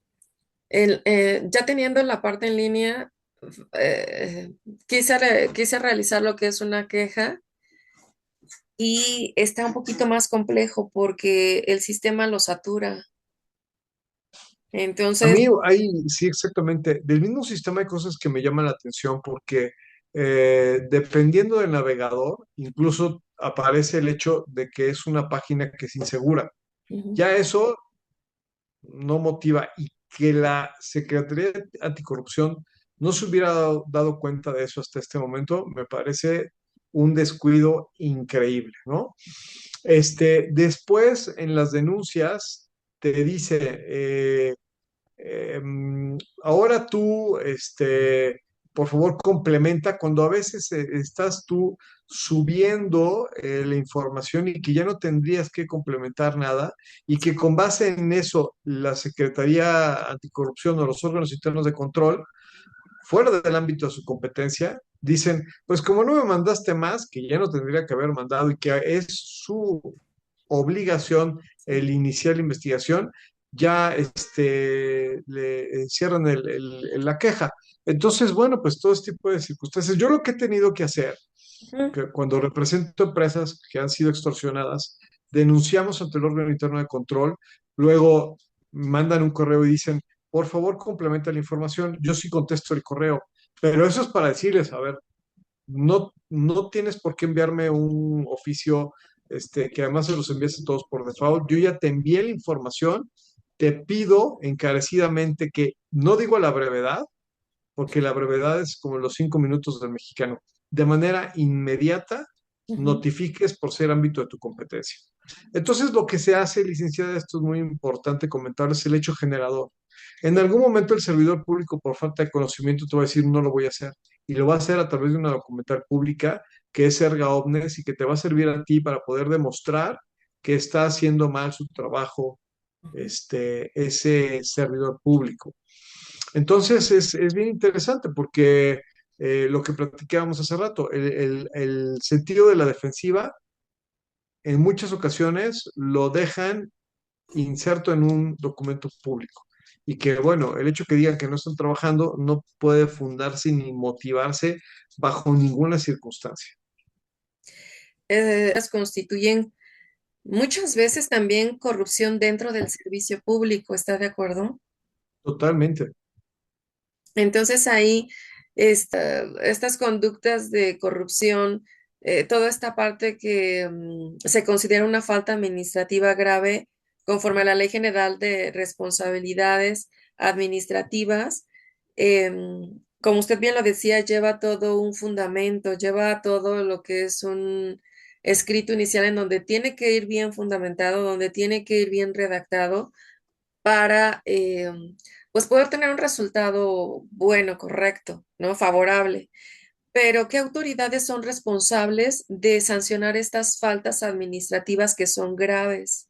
S1: ya teniendo la parte en línea, eh, quise realizar lo que es una queja y está un poquito más complejo porque el sistema lo satura.
S2: A
S1: Entonces,
S2: mí hay, sí, exactamente, del mismo sistema hay cosas que me llaman la atención porque dependiendo del navegador, incluso aparece el hecho de que es una página que es insegura.
S1: ujú,
S2: Ya eso no motiva, y que la Secretaría Anticorrupción no se hubiera dado cuenta de eso hasta este momento, me parece un descuido increíble, ¿no? Después, en las denuncias, te dice, ahora tú, por favor, complementa cuando a veces estás tú subiendo la información y que ya no tendrías que complementar nada, y que con base en eso la Secretaría Anticorrupción o los órganos internos de control, fuera del ámbito de su competencia, dicen, pues como no me mandaste más, que ya no tendría que haber mandado y que es su obligación el iniciar la investigación, ya le cierran la queja. Entonces, bueno, pues todo este tipo de circunstancias. Yo lo que he tenido que hacer
S1: Ujú,
S2: Que cuando represento empresas que han sido extorsionadas, denunciamos ante el órgano interno de control, luego mandan un correo y dicen, por favor, complementa la información. Yo sí contesto el correo, pero eso es para decirles, a ver, no tienes por qué enviarme un oficio, que además se los envías a todos por default. Yo ya te envié la información, te pido encarecidamente que no digo a la brevedad, porque la brevedad es como los 5 minutos del mexicano. De manera inmediata,
S1: ujú.
S2: notifiques por ser ámbito de tu competencia. Entonces, lo que se hace, licenciada, esto es muy importante comentar, es el hecho generador. En algún momento el servidor público, por falta de conocimiento, te va a decir, no lo voy a hacer. Y lo va a hacer a través de una documental pública que es erga omnes y que te va a servir a ti para poder demostrar que está haciendo mal su trabajo, ese servidor público. Entonces es bien interesante porque lo que platicábamos hace rato, el sentido de la defensiva en muchas ocasiones lo dejan inserto en un documento público. Y que, bueno, el hecho que digan que no están trabajando no puede fundarse ni motivarse bajo ninguna circunstancia.
S1: Las constituyen muchas veces también corrupción dentro del servicio público, ¿está de acuerdo?
S2: Totalmente.
S1: Entonces ahí estas conductas de corrupción, toda esta parte que se considera una falta administrativa grave conforme a la Ley General de Responsabilidades Administrativas, como usted bien lo decía, lleva todo un fundamento, lleva todo lo que es un escrito inicial en donde tiene que ir bien fundamentado, donde tiene que ir bien redactado para pues poder tener un resultado bueno, correcto, ¿no? Favorable. Pero ¿qué autoridades son responsables de sancionar estas faltas administrativas que son graves?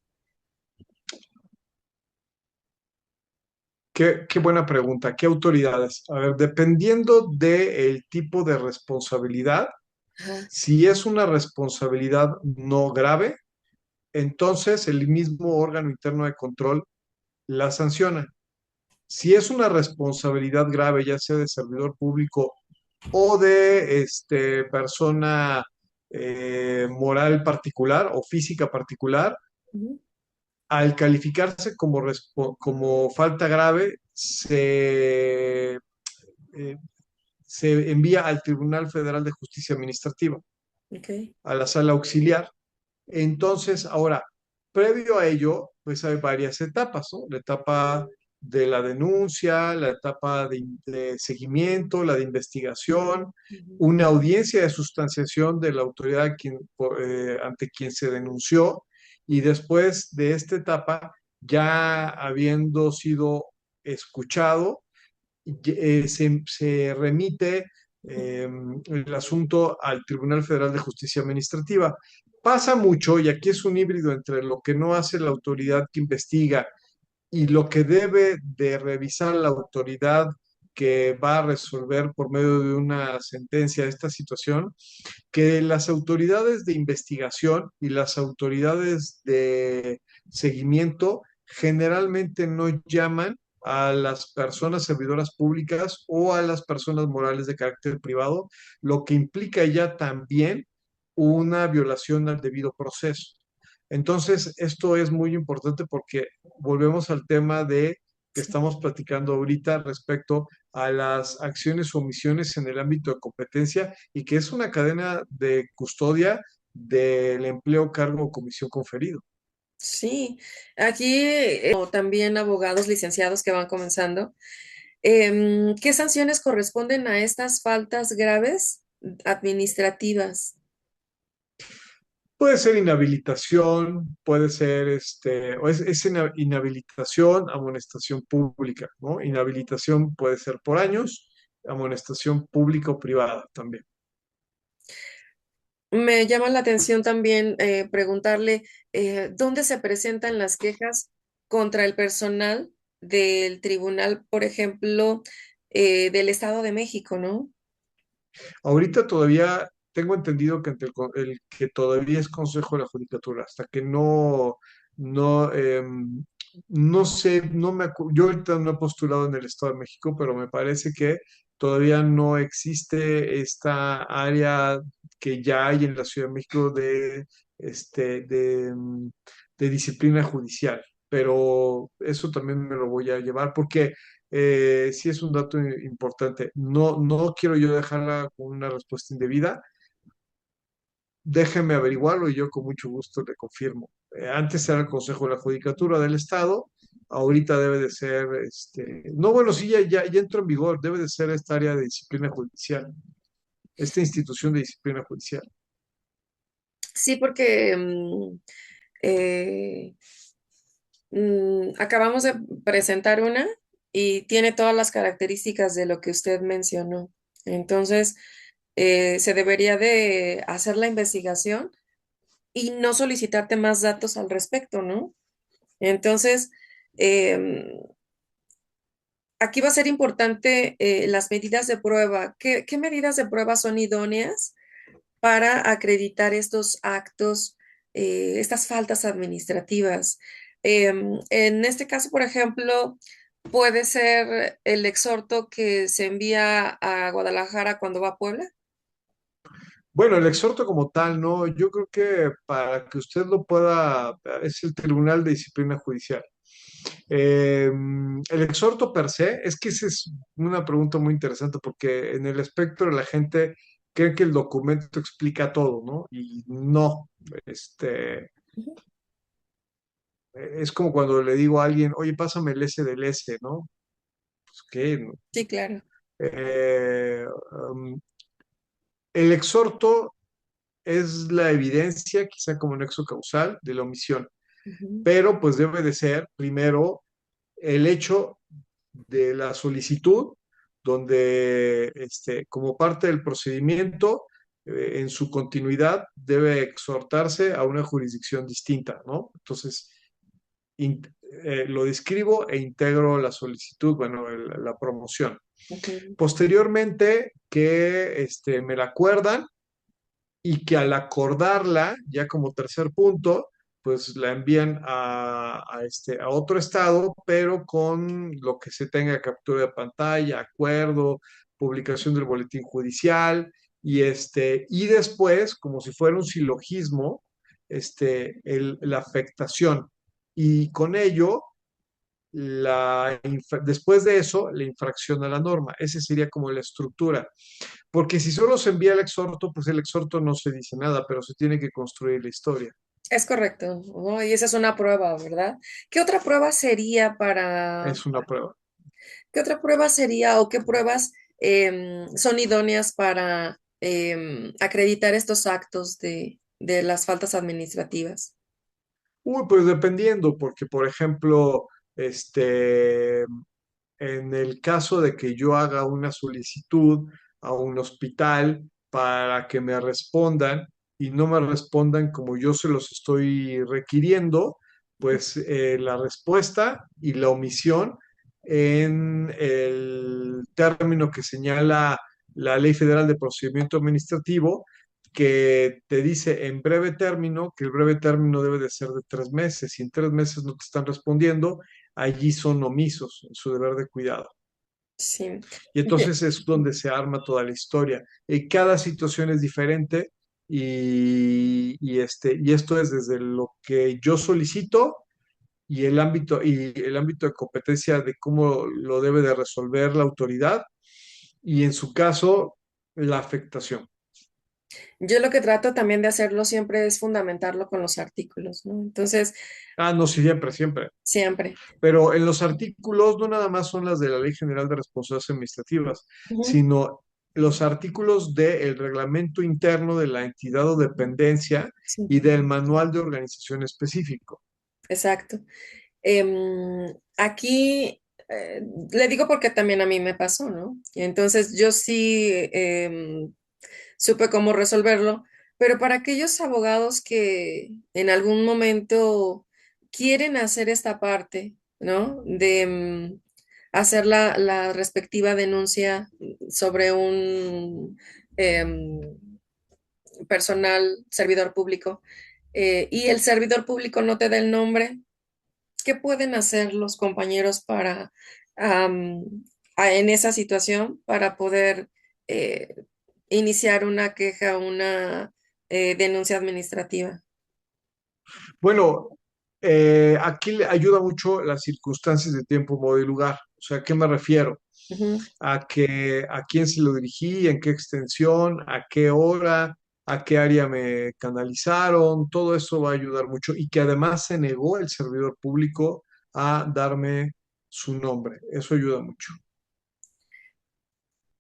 S2: Qué buena pregunta. ¿Qué autoridades? A ver, dependiendo del tipo de responsabilidad,
S1: Ajá,
S2: si es una responsabilidad no grave, entonces el mismo órgano interno de control la sanciona. Si es una responsabilidad grave, ya sea de servidor público o de persona moral particular o física particular,
S1: ujú,
S2: al calificarse como falta grave, eh, se envía al Tribunal Federal de Justicia Administrativa,
S1: ok,
S2: a la sala auxiliar. Entonces, ahora, previo a ello, pues hay varias etapas, ¿no? La etapa de la denuncia, la etapa de seguimiento, la de investigación,
S1: ujú,
S2: una audiencia de sustanciación de la autoridad ante quien se denunció, y después de esta etapa, ya habiendo sido escuchado, se remite eh, el asunto al Tribunal Federal de Justicia Administrativa. Pasa mucho, y aquí es un híbrido entre lo que no hace la autoridad que investiga y lo que debe de revisar la autoridad que va a resolver por medio de una sentencia esta situación, que las autoridades de investigación y las autoridades de seguimiento generalmente no llaman a las personas servidoras públicas o a las personas morales de carácter privado, lo que implica ya también una violación al debido proceso. Entonces, esto es muy importante porque volvemos al tema de que
S1: sí.
S2: estamos platicando ahorita respecto a las acciones o omisiones en el ámbito de competencia, y que es una cadena de custodia del empleo, cargo o comisión conferido.
S1: Sí, aquí como también abogados licenciados que van comenzando, ¿qué sanciones corresponden a estas faltas graves administrativas?
S2: Puede ser inhabilitación, puede ser inhabilitación, amonestación pública, ¿no? Inhabilitación puede ser por años, amonestación pública o privada también.
S1: Me llama la atención también preguntarle dónde se presentan las quejas contra el personal del tribunal, por ejemplo, del Estado de México, ¿no?
S2: Ahorita todavía tengo entendido que el que todavía es Consejo de la Judicatura, hasta que no, no sé, yo ahorita no he postulado en el Estado de México, pero me parece que todavía no existe esta área que ya hay en la Ciudad de México de disciplina judicial. Pero eso también me lo voy a llevar porque sí es un dato importante. No, no quiero yo dejarla con una respuesta indebida. Déjeme averiguarlo y yo con mucho gusto le confirmo. Antes era el Consejo de la Judicatura del Estado, ahorita debe de ser, no, bueno, sí, ya entró en vigor, debe de ser esta área de disciplina judicial, esta institución de disciplina judicial.
S1: Sí, porque eh, acabamos de presentar una y tiene todas las características de lo que usted mencionó. Entonces, se debería de hacer la investigación y no solicitarte más datos al respecto, ¿no? Entonces, em, aquí va a ser importante las medidas de prueba. ¿Qué medidas de prueba son idóneas para acreditar estos actos, estas faltas administrativas? En este caso, por ejemplo, puede ser el exhorto que se envía a Guadalajara cuando va a Puebla.
S2: Bueno, el exhorto como tal, no, yo creo que para que usted lo pueda, es el Tribunal de Disciplina Judicial. El exhorto per se, es que esa es una pregunta muy interesante porque en el espectro de la gente cree que el documento explica todo, ¿no? Y no,
S1: Ujú.
S2: es como cuando le digo a alguien, oye, pásame el S del S, ¿no? Pues, ¿qué? ¿No?
S1: Sí, claro.
S2: Eh, um, el exhorto es la evidencia, quizá como nexo causal, de la omisión,
S1: Ujú.
S2: pero pues debe de ser primero el hecho de la solicitud, donde como parte del procedimiento, en su continuidad, debe exhortarse a una jurisdicción distinta, ¿no? Entonces, lo describo e integro la solicitud, bueno, la promoción.
S1: Ujú.
S2: Posteriormente, que me la acuerdan y que al acordarla, ya como tercer punto, pues la envían a otro estado, pero con lo que se tenga captura de pantalla, acuerdo, publicación del boletín judicial, y después, como si fuera un silogismo, la afectación. Y con ello, después de eso, la infracción a la norma. Esa sería como la estructura. Porque si solo se envía el exhorto, pues el exhorto no se dice nada, pero se tiene que construir la historia.
S1: Es correcto, ¿no? Y esa es una prueba, ¿verdad? ¿Qué otra prueba sería para,
S2: Es una prueba.
S1: qué otra prueba sería o qué pruebas son idóneas para acreditar estos actos de las faltas administrativas?
S2: Uy, pues dependiendo, porque por ejemplo, este, en el caso de que yo haga una solicitud a un hospital para que me respondan y no me respondan como yo se los estoy requiriendo, pues la respuesta y la omisión en el término que señala la Ley Federal de Procedimiento Administrativo, que te dice en breve término, que el breve término debe de ser de 3 meses. Si en 3 meses no te están respondiendo, allí son omisos en su deber de cuidado.
S1: Sí.
S2: Y
S1: Ye-
S2: entonces es donde se arma toda la historia. Cada situación es diferente y esto es desde lo que yo solicito y el ámbito de competencia de cómo lo debe de resolver la autoridad y en su caso la afectación.
S1: Yo lo que trato también de hacerlo siempre es fundamentarlo con los artículos, ¿no? Entonces,
S2: Ah, no, sí, siempre, siempre.
S1: siempre.
S2: Pero en los artículos no nada más son las de la Ley General de Responsabilidades Administrativas,
S1: Ujú.
S2: sino los artículos del reglamento interno de la entidad o dependencia
S1: Sí,
S2: y del manual de organización específico.
S1: exacto. Aquí le digo porque también a mí me pasó, ¿no? Entonces yo sí supe cómo resolverlo, pero para aquellos abogados que en algún momento quieren hacer esta parte, ¿no? De hacer la respectiva denuncia sobre un personal servidor público y el servidor público no te da el nombre. ¿Qué pueden hacer los compañeros para en esa situación para poder eh, iniciar una queja, una denuncia administrativa.
S2: Bueno, aquí le ayuda mucho las circunstancias de tiempo, modo y lugar. O sea, ¿a qué me refiero?
S1: Ujú.
S2: A quién se lo dirigí, en qué extensión, a qué hora, a qué área me canalizaron, todo eso va a ayudar mucho y que además se negó el servidor público a darme su nombre. Eso ayuda mucho.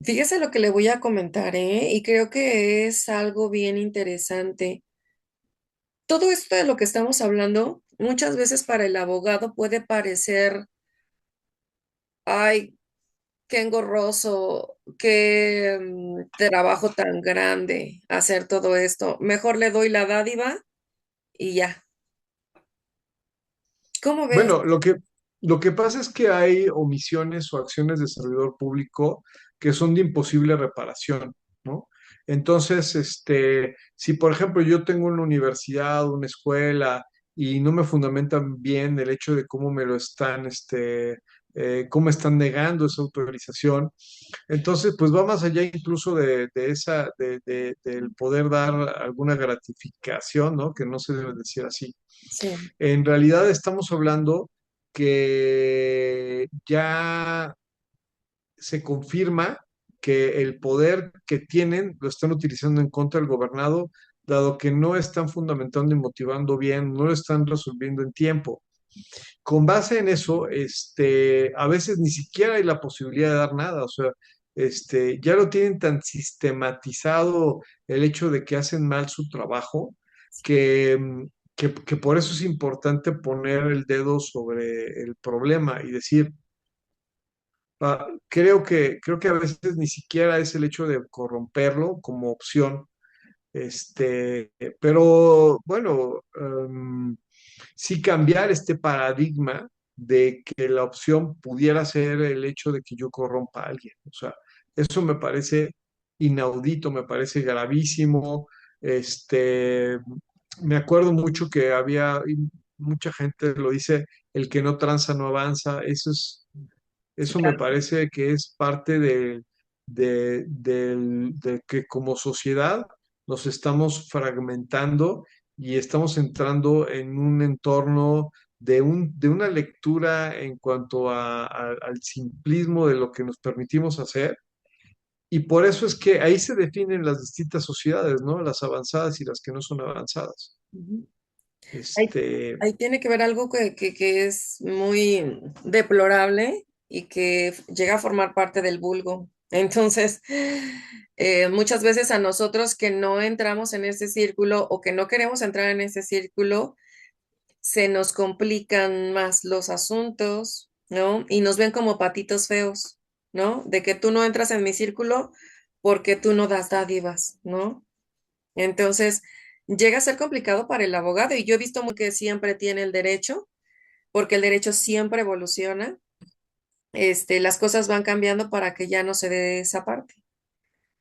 S1: Fíjese lo que le voy a comentar, ¿eh? Y creo que es algo bien interesante. Todo esto de lo que estamos hablando, muchas veces para el abogado puede parecer, ay, qué engorroso, qué trabajo tan grande hacer todo esto. Mejor le doy la dádiva y ya. ¿Cómo ves?
S2: Bueno, lo que pasa es que hay omisiones o acciones de servidor público que son de imposible reparación, ¿no? Entonces, si por ejemplo yo tengo una universidad, una escuela y no me fundamentan bien el hecho de cómo me lo están, cómo están negando esa autorización, entonces pues va más allá incluso del poder dar alguna gratificación, ¿no? Que no se debe decir así.
S1: Sí,
S2: En realidad estamos hablando que ya se confirma que el poder que tienen lo están utilizando en contra del gobernado, dado que no están fundamentando y motivando bien, no lo están resolviendo en tiempo. Con base en eso, a veces ni siquiera hay la posibilidad de dar nada, o sea, ya lo tienen tan sistematizado el hecho de que hacen mal su trabajo, que, que por eso es importante poner el dedo sobre el problema y decir, creo que a veces ni siquiera es el hecho de corromperlo como opción, pero bueno, sí cambiar este paradigma de que la opción pudiera ser el hecho de que yo corrompa a alguien. O sea, eso me parece inaudito, me parece gravísimo. Este, Me acuerdo mucho que había, y mucha gente lo dice, el que no tranza no avanza. Eso me
S1: claro.
S2: parece que es parte de que como sociedad nos estamos fragmentando y estamos entrando en un entorno de una lectura en cuanto al simplismo de lo que nos permitimos hacer. Y por eso es que ahí se definen las distintas sociedades, ¿no? Las avanzadas y las que no son avanzadas.
S1: Ujú. Ahí,
S2: Este,
S1: ahí tiene que ver algo que es muy deplorable y que llega a formar parte del vulgo. Entonces, muchas veces a nosotros que no entramos en ese círculo o que no queremos entrar en ese círculo, se nos complican más los asuntos, ¿no? Y nos ven como patitos feos, ¿no? De que tú no entras en mi círculo porque tú no das dádivas, ¿no? Entonces, llega a ser complicado para el abogado y yo he visto que siempre tiene el derecho, porque el derecho siempre evoluciona. Las cosas van cambiando para que ya no se dé esa parte,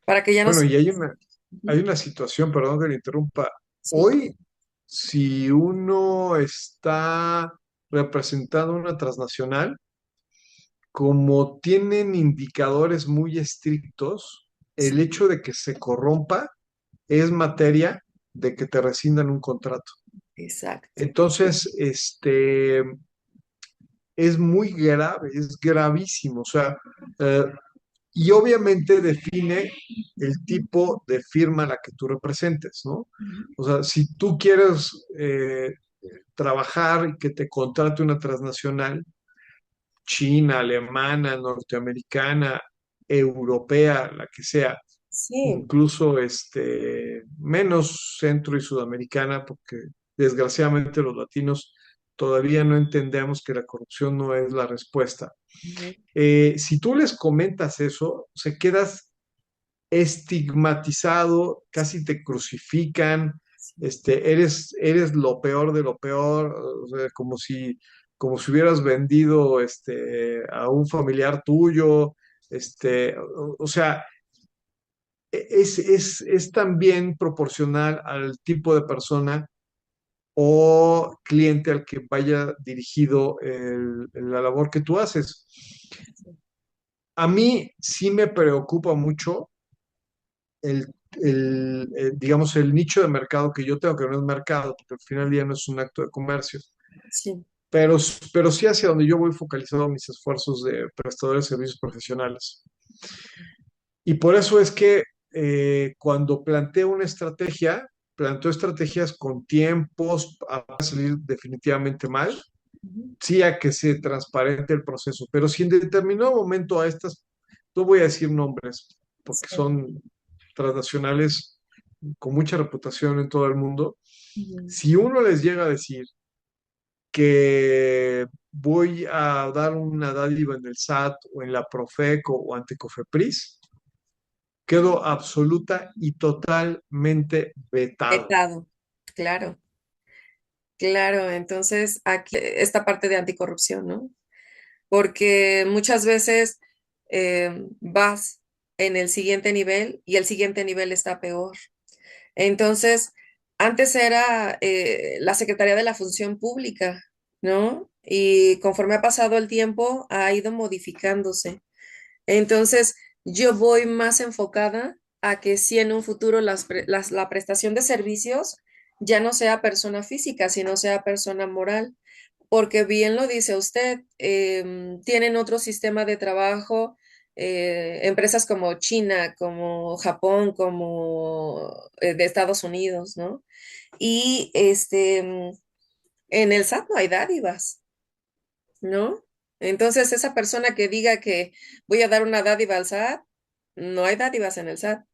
S1: para que ya no
S2: bueno,
S1: se...
S2: y hay una situación, perdón que le interrumpa.
S1: Sí,
S2: Hoy, si uno está representando una transnacional, como tienen indicadores muy estrictos,
S1: sí,
S2: el hecho de que se corrompa es materia de que te rescindan un contrato.
S1: exacto.
S2: Entonces, es muy grave, es gravísimo. O sea, eh, y obviamente define el tipo de firma a la que tú representes, ¿no?
S1: Ujú.
S2: O sea, si tú quieres trabajar y que te contrate una transnacional, china, alemana, norteamericana, europea, la que sea,
S1: Sí,
S2: incluso menos centro y sudamericana, porque desgraciadamente los latinos todavía no entendemos que la corrupción no es la respuesta.
S1: ujú,
S2: Si tú les comentas eso, se quedas estigmatizado, casi te crucifican,
S1: sí,
S2: eres lo peor de lo peor, o sea, como si hubieras vendido a un familiar tuyo, o sea, es también proporcional al tipo de persona o cliente al que vaya dirigido la labor que tú haces.
S1: sí.
S2: A mí sí me preocupa mucho digamos, el nicho de mercado que yo tengo, que no es mercado, porque al final del día no es un acto de comercio,
S1: Sí.
S2: pero, pero sí hacia donde yo voy focalizando mis esfuerzos de prestadores de servicios profesionales. Y por eso es que cuando planteo una estrategia, planteo estrategias con tiempos, a salir definitivamente mal,
S1: Ujú.
S2: sí a que se transparente el proceso, pero si en determinado momento a estas, no voy a decir nombres, porque
S1: Sí.
S2: son transnacionales con mucha reputación en todo el mundo,
S1: Ujú.
S2: si uno les llega a decir que voy a dar una dádiva en el SAT o en la Profeco o ante Cofepris, quedo absoluta y totalmente vetado.
S1: Vetado. Claro, claro. Entonces, aquí esta parte de anticorrupción, ¿no? Porque muchas veces vas en el siguiente nivel y el siguiente nivel está peor. Entonces, antes era la Secretaría de la Función Pública, ¿no? Y conforme ha pasado el tiempo, ha ido modificándose. Entonces, yo voy más enfocada a que si en un futuro la prestación de servicios ya no sea persona física, sino sea persona moral, porque bien lo dice usted, tienen otro sistema de trabajo, empresas como China, como Japón, como de Estados Unidos, ¿no? Y en el SAT no hay dádivas, ¿no? Entonces, esa persona que diga que voy a dar una dádiva al SAT, no hay dádivas en el SAT,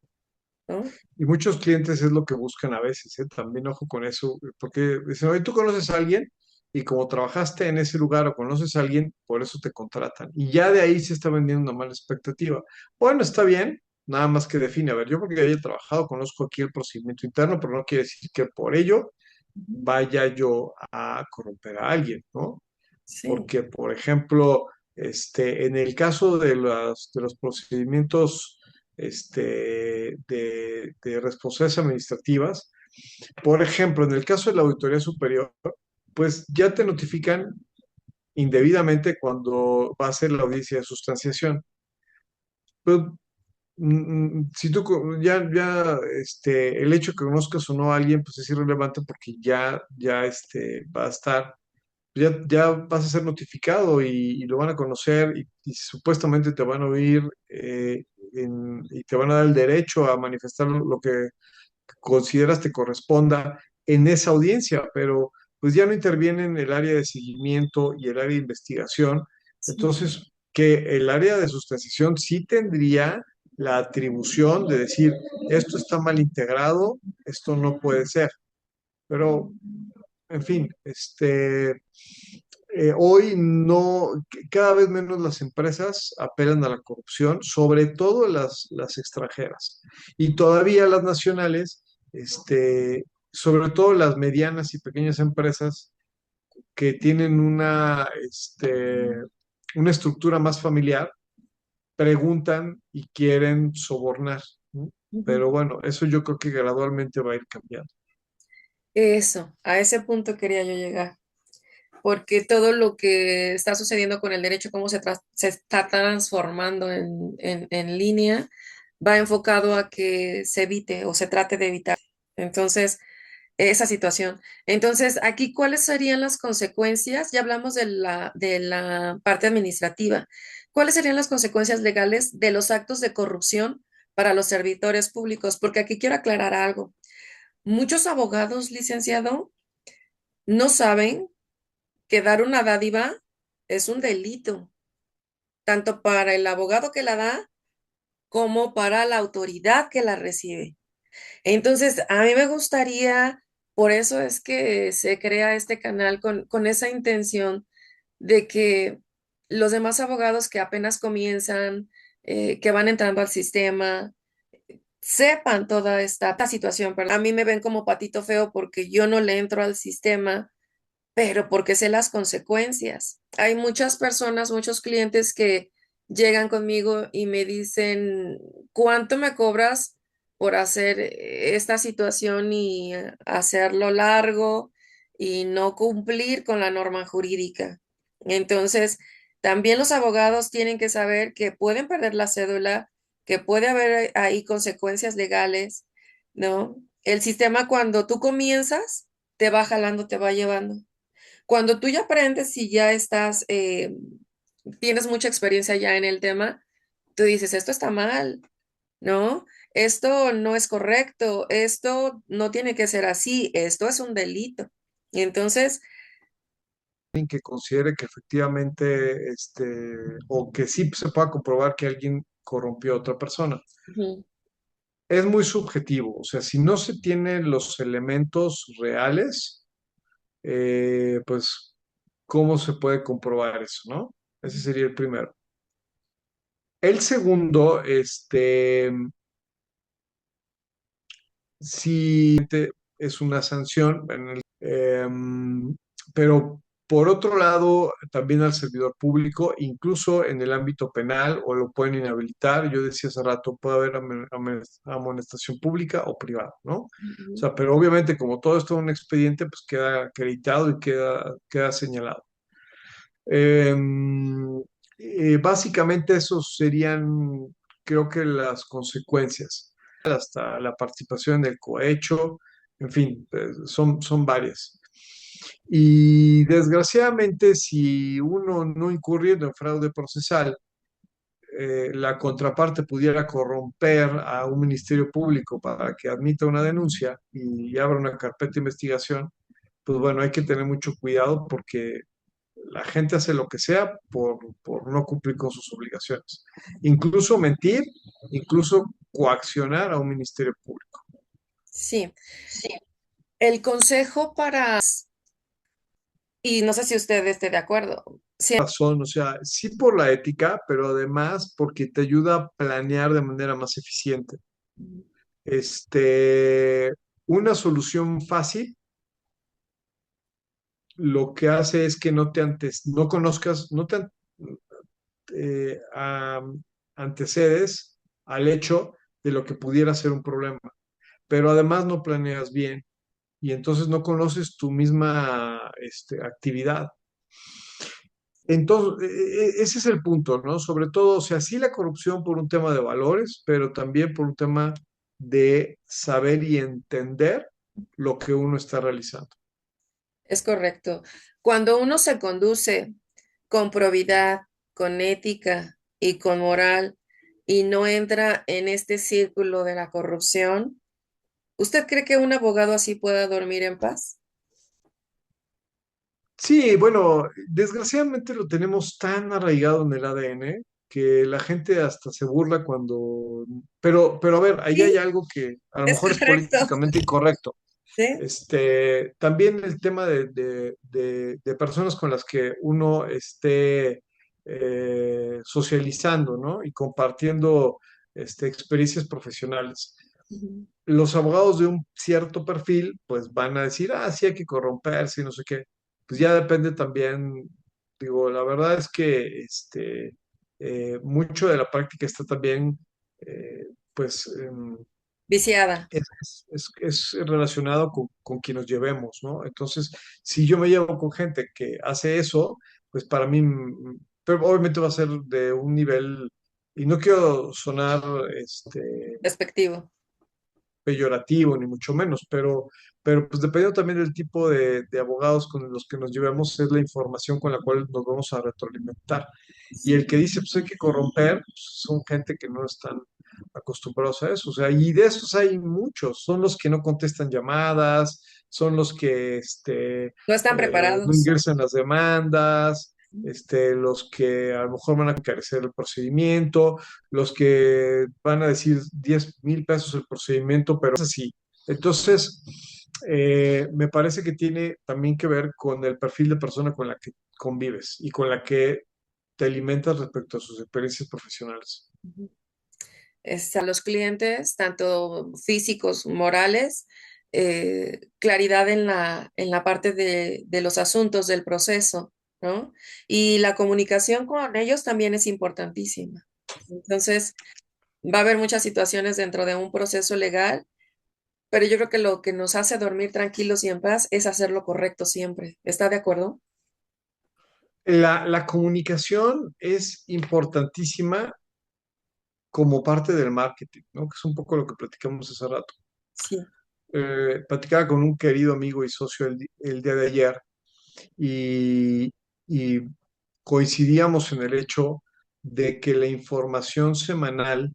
S1: ¿no?
S2: Y muchos clientes es lo que buscan a veces, ¿eh? También ojo con eso, porque dicen, oye, tú conoces a alguien y como trabajaste en ese lugar o conoces a alguien, por eso te contratan. Y ya de ahí se está vendiendo una mala expectativa. Bueno, está bien, nada más que define. A ver, yo porque haya trabajado, conozco aquí el procedimiento interno, pero no quiere decir que por ello
S1: Ujú.
S2: vaya yo a corromper a alguien, ¿no?
S1: Sí,
S2: Porque, por ejemplo, en el caso de los procedimientos de responsabilidades administrativas, por ejemplo, en el caso de la Auditoría Superior, pues ya te notifican indebidamente cuando va a ser la audiencia de sustanciación. Pues, si tú el hecho que conozcas o no a alguien, pues es irrelevante porque ya va a estar ya vas a ser notificado y lo van a conocer y supuestamente te van a oír y te van a dar el derecho a manifestar lo que consideras te corresponda en esa audiencia, pero pues ya no intervienen el área de seguimiento y el área de investigación.
S1: sí.
S2: Entonces, que el área de sustanciación sí tendría la atribución de decir, esto está mal integrado, esto no puede ser. Pero, en fin, hoy no, cada vez menos las empresas apelan a la corrupción, sobre todo las extranjeras. Y todavía las nacionales, sobre todo las medianas y pequeñas empresas que tienen una estructura más familiar, preguntan y quieren sobornar, ¿no?
S1: Ujú.
S2: Pero bueno, eso yo creo que gradualmente va a ir cambiando.
S1: Eso, a ese punto quería yo llegar, porque todo lo que está sucediendo con el derecho, cómo se está transformando en línea, va enfocado a que se evite o se trate de evitar. Entonces, esa situación. Entonces, aquí, ¿cuáles serían las consecuencias? Ya hablamos de la parte administrativa. ¿Cuáles serían las consecuencias legales de los actos de corrupción para los servidores públicos? Porque aquí quiero aclarar algo. Muchos abogados, licenciado, no saben que dar una dádiva es un delito, tanto para el abogado que la da como para la autoridad que la recibe. Entonces, a mí me gustaría, por eso es que se crea este canal con esa intención de que los demás abogados que apenas comienzan, que van entrando al sistema, sepan toda esta situación. Pero a mí me ven como patito feo porque yo no le entro al sistema, pero porque sé las consecuencias. Hay muchas personas, muchos clientes que llegan conmigo y me dicen, ¿cuánto me cobras por hacer esta situación y hacerlo largo y no cumplir con la norma jurídica? Entonces, También los abogados tienen que saber que pueden perder la cédula, que puede haber ahí consecuencias legales, ¿no? El sistema cuando tú comienzas, te va jalando, te va llevando. Cuando tú ya aprendes y ya estás, tienes mucha experiencia ya en el tema, tú dices, esto está mal, ¿no? Esto no es correcto, esto no tiene que ser así, esto es un delito. Y entonces,
S2: Alguien que considere que efectivamente, o que sí se pueda comprobar que alguien corrompió a otra persona.
S1: ujú,
S2: Es muy subjetivo, o sea, si no se tienen los elementos reales, pues, ¿cómo se puede comprobar eso, no? Ese
S1: ujú.
S2: sería el primero. El segundo, sí es una sanción, pero por otro lado, también al servidor público, incluso en el ámbito penal, o lo pueden inhabilitar. Yo decía hace rato, puede haber amonestación pública o privada, ¿no? O
S1: Ujú.
S2: sea, pero obviamente como todo esto es un expediente, pues queda acreditado y queda señalado. Básicamente esos serían, creo que las consecuencias, hasta la participación en el cohecho, en fin, son varias. Y desgraciadamente, si uno no incurriendo en fraude procesal, la contraparte pudiera corromper a un ministerio público para que admita una denuncia y abra una carpeta de investigación, pues bueno, hay que tener mucho cuidado porque la gente hace lo que sea por no cumplir con sus obligaciones. Incluso mentir, incluso coaccionar a un ministerio público.
S1: Sí, el consejo para, y no sé si usted esté de acuerdo,
S2: Razón, o sea, sí por la ética, pero además porque te ayuda a planear de manera más eficiente. Este, una solución fácil lo que hace es que no conozcas, no te antecedes al hecho de lo que pudiera ser un problema, pero además no planeas bien y entonces no conoces tu misma actividad. Entonces, ese es el punto, ¿no? Sobre todo, o sea, sí la corrupción por un tema de valores, pero también por un tema de saber y entender lo que uno está realizando.
S1: es correcto. Cuando uno se conduce con probidad, con ética y con moral y no entra en este círculo de la corrupción, ¿usted cree que un abogado así pueda dormir en paz?
S2: Sí, bueno, desgraciadamente lo tenemos tan arraigado en el ADN que la gente hasta se burla cuando... pero a ver, ahí hay
S1: Sí,
S2: algo que a lo
S1: es
S2: mejor es
S1: correcto.
S2: políticamente incorrecto.
S1: Sí.
S2: También el tema de personas con las que uno esté socializando, ¿no? Y compartiendo experiencias profesionales.
S1: Ujú.
S2: Los abogados de un cierto perfil, pues van a decir, ah, sí hay que corromperse y no sé qué. Pues ya depende también, digo, la verdad es que mucho de la práctica está también, pues,
S1: Viciada.
S2: es relacionado con quien nos llevemos, ¿no? Entonces, si yo me llevo con gente que hace eso, pues para mí, pero obviamente va a ser de un nivel, y no quiero sonar,
S1: Despectivo.
S2: peyorativo, ni mucho menos, pero pues dependiendo también del tipo de abogados con los que nos llevemos, es la información con la cual nos vamos a retroalimentar. Y el que dice, pues hay que corromper, pues, son gente que no están acostumbrados a eso. O sea, y de esos hay muchos, son los que no contestan llamadas, son los que
S1: No están
S2: no
S1: preparados.
S2: ingresan las demandas, los que a lo mejor van a encarecer el procedimiento, los que van a decir 10,000 pesos el procedimiento, pero es así. Entonces, me parece que tiene también que ver con el perfil de persona con la que convives y con la que te alimentas respecto a sus experiencias profesionales.
S1: A los clientes, tanto físicos, morales, claridad en la parte de los asuntos del proceso, ¿no? Y la comunicación con ellos también es importantísima. Entonces, va a haber muchas situaciones dentro de un proceso legal, pero yo creo que lo que nos hace dormir tranquilos y en paz es hacer lo correcto siempre. ¿Está de acuerdo?
S2: La comunicación es importantísima como parte del marketing, ¿no? Que es un poco lo que platicamos hace rato.
S1: Sí,
S2: Platicaba con un querido amigo y socio el día de ayer y, y coincidíamos en el hecho de que la información semanal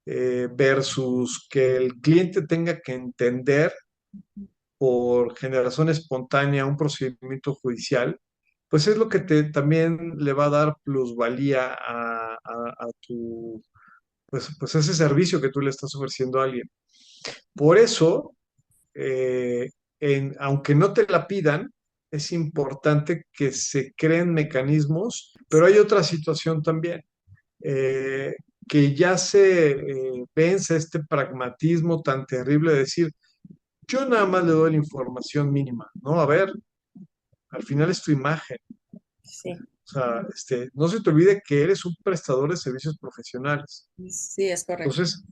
S2: versus que el cliente tenga que entender por generación espontánea un procedimiento judicial, pues es lo que también le va a dar plusvalía a tu, pues ese servicio que tú le estás ofreciendo a alguien. Por eso, eh, aunque no te la pidan, es importante que se creen mecanismos, pero hay otra situación también, eh, que ya se vence este pragmatismo tan terrible de decir, yo nada más le doy la información mínima, ¿no? A ver, al final es tu imagen.
S1: sí,
S2: O sea, no se te olvide que eres un prestador de servicios profesionales.
S1: sí, es correcto.
S2: Entonces,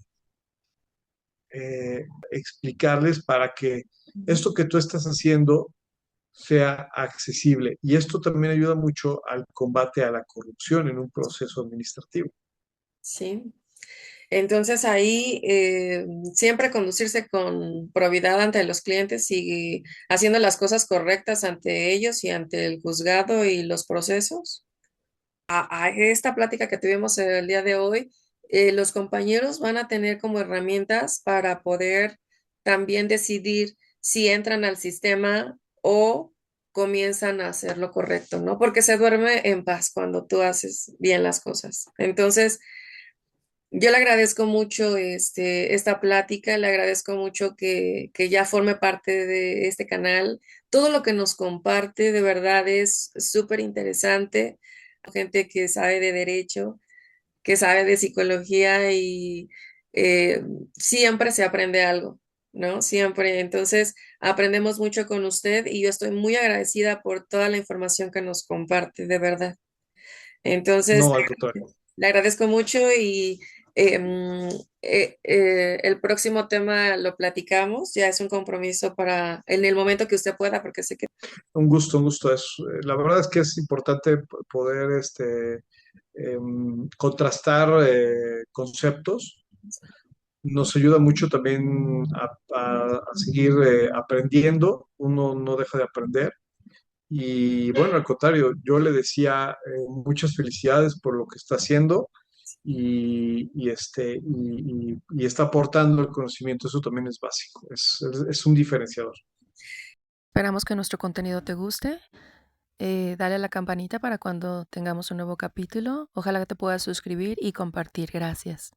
S2: explicarles para que esto que tú estás haciendo sea accesible. Y esto también ayuda mucho al combate a la corrupción en un proceso administrativo.
S1: Sí. Entonces ahí siempre conducirse con probidad ante los clientes y haciendo las cosas correctas ante ellos y ante el juzgado y los procesos. A esta plática que tuvimos el día de hoy, los compañeros van a tener como herramientas para poder también decidir si entran al sistema o comienzan a hacer lo correcto, ¿no? Porque se duerme en paz cuando tú haces bien las cosas. Entonces, yo le agradezco mucho esta plática, le agradezco mucho que ya forme parte de este canal. Todo lo que nos comparte de verdad es súper interesante. Gente que sabe de derecho, que sabe de psicología y eh, siempre se aprende algo, ¿no? Siempre. Entonces, aprendemos mucho con usted y yo estoy muy agradecida por toda la información que nos comparte, de verdad. Entonces,
S2: No, al contrario.
S1: le agradezco mucho y el próximo tema lo platicamos. Ya es un compromiso para en el momento que usted pueda, porque sé que
S2: Un gusto, un gusto. La verdad es que es importante poder contrastar conceptos. Nos ayuda mucho también a seguir aprendiendo. Uno no deja de aprender. Y bueno, al contrario, yo le decía muchas felicidades por lo que está haciendo y está aportando el conocimiento. Eso también es básico, es un diferenciador.
S3: Esperamos que nuestro contenido te guste. Dale a la campanita para cuando tengamos un nuevo capítulo. Ojalá que te puedas suscribir y compartir. Gracias.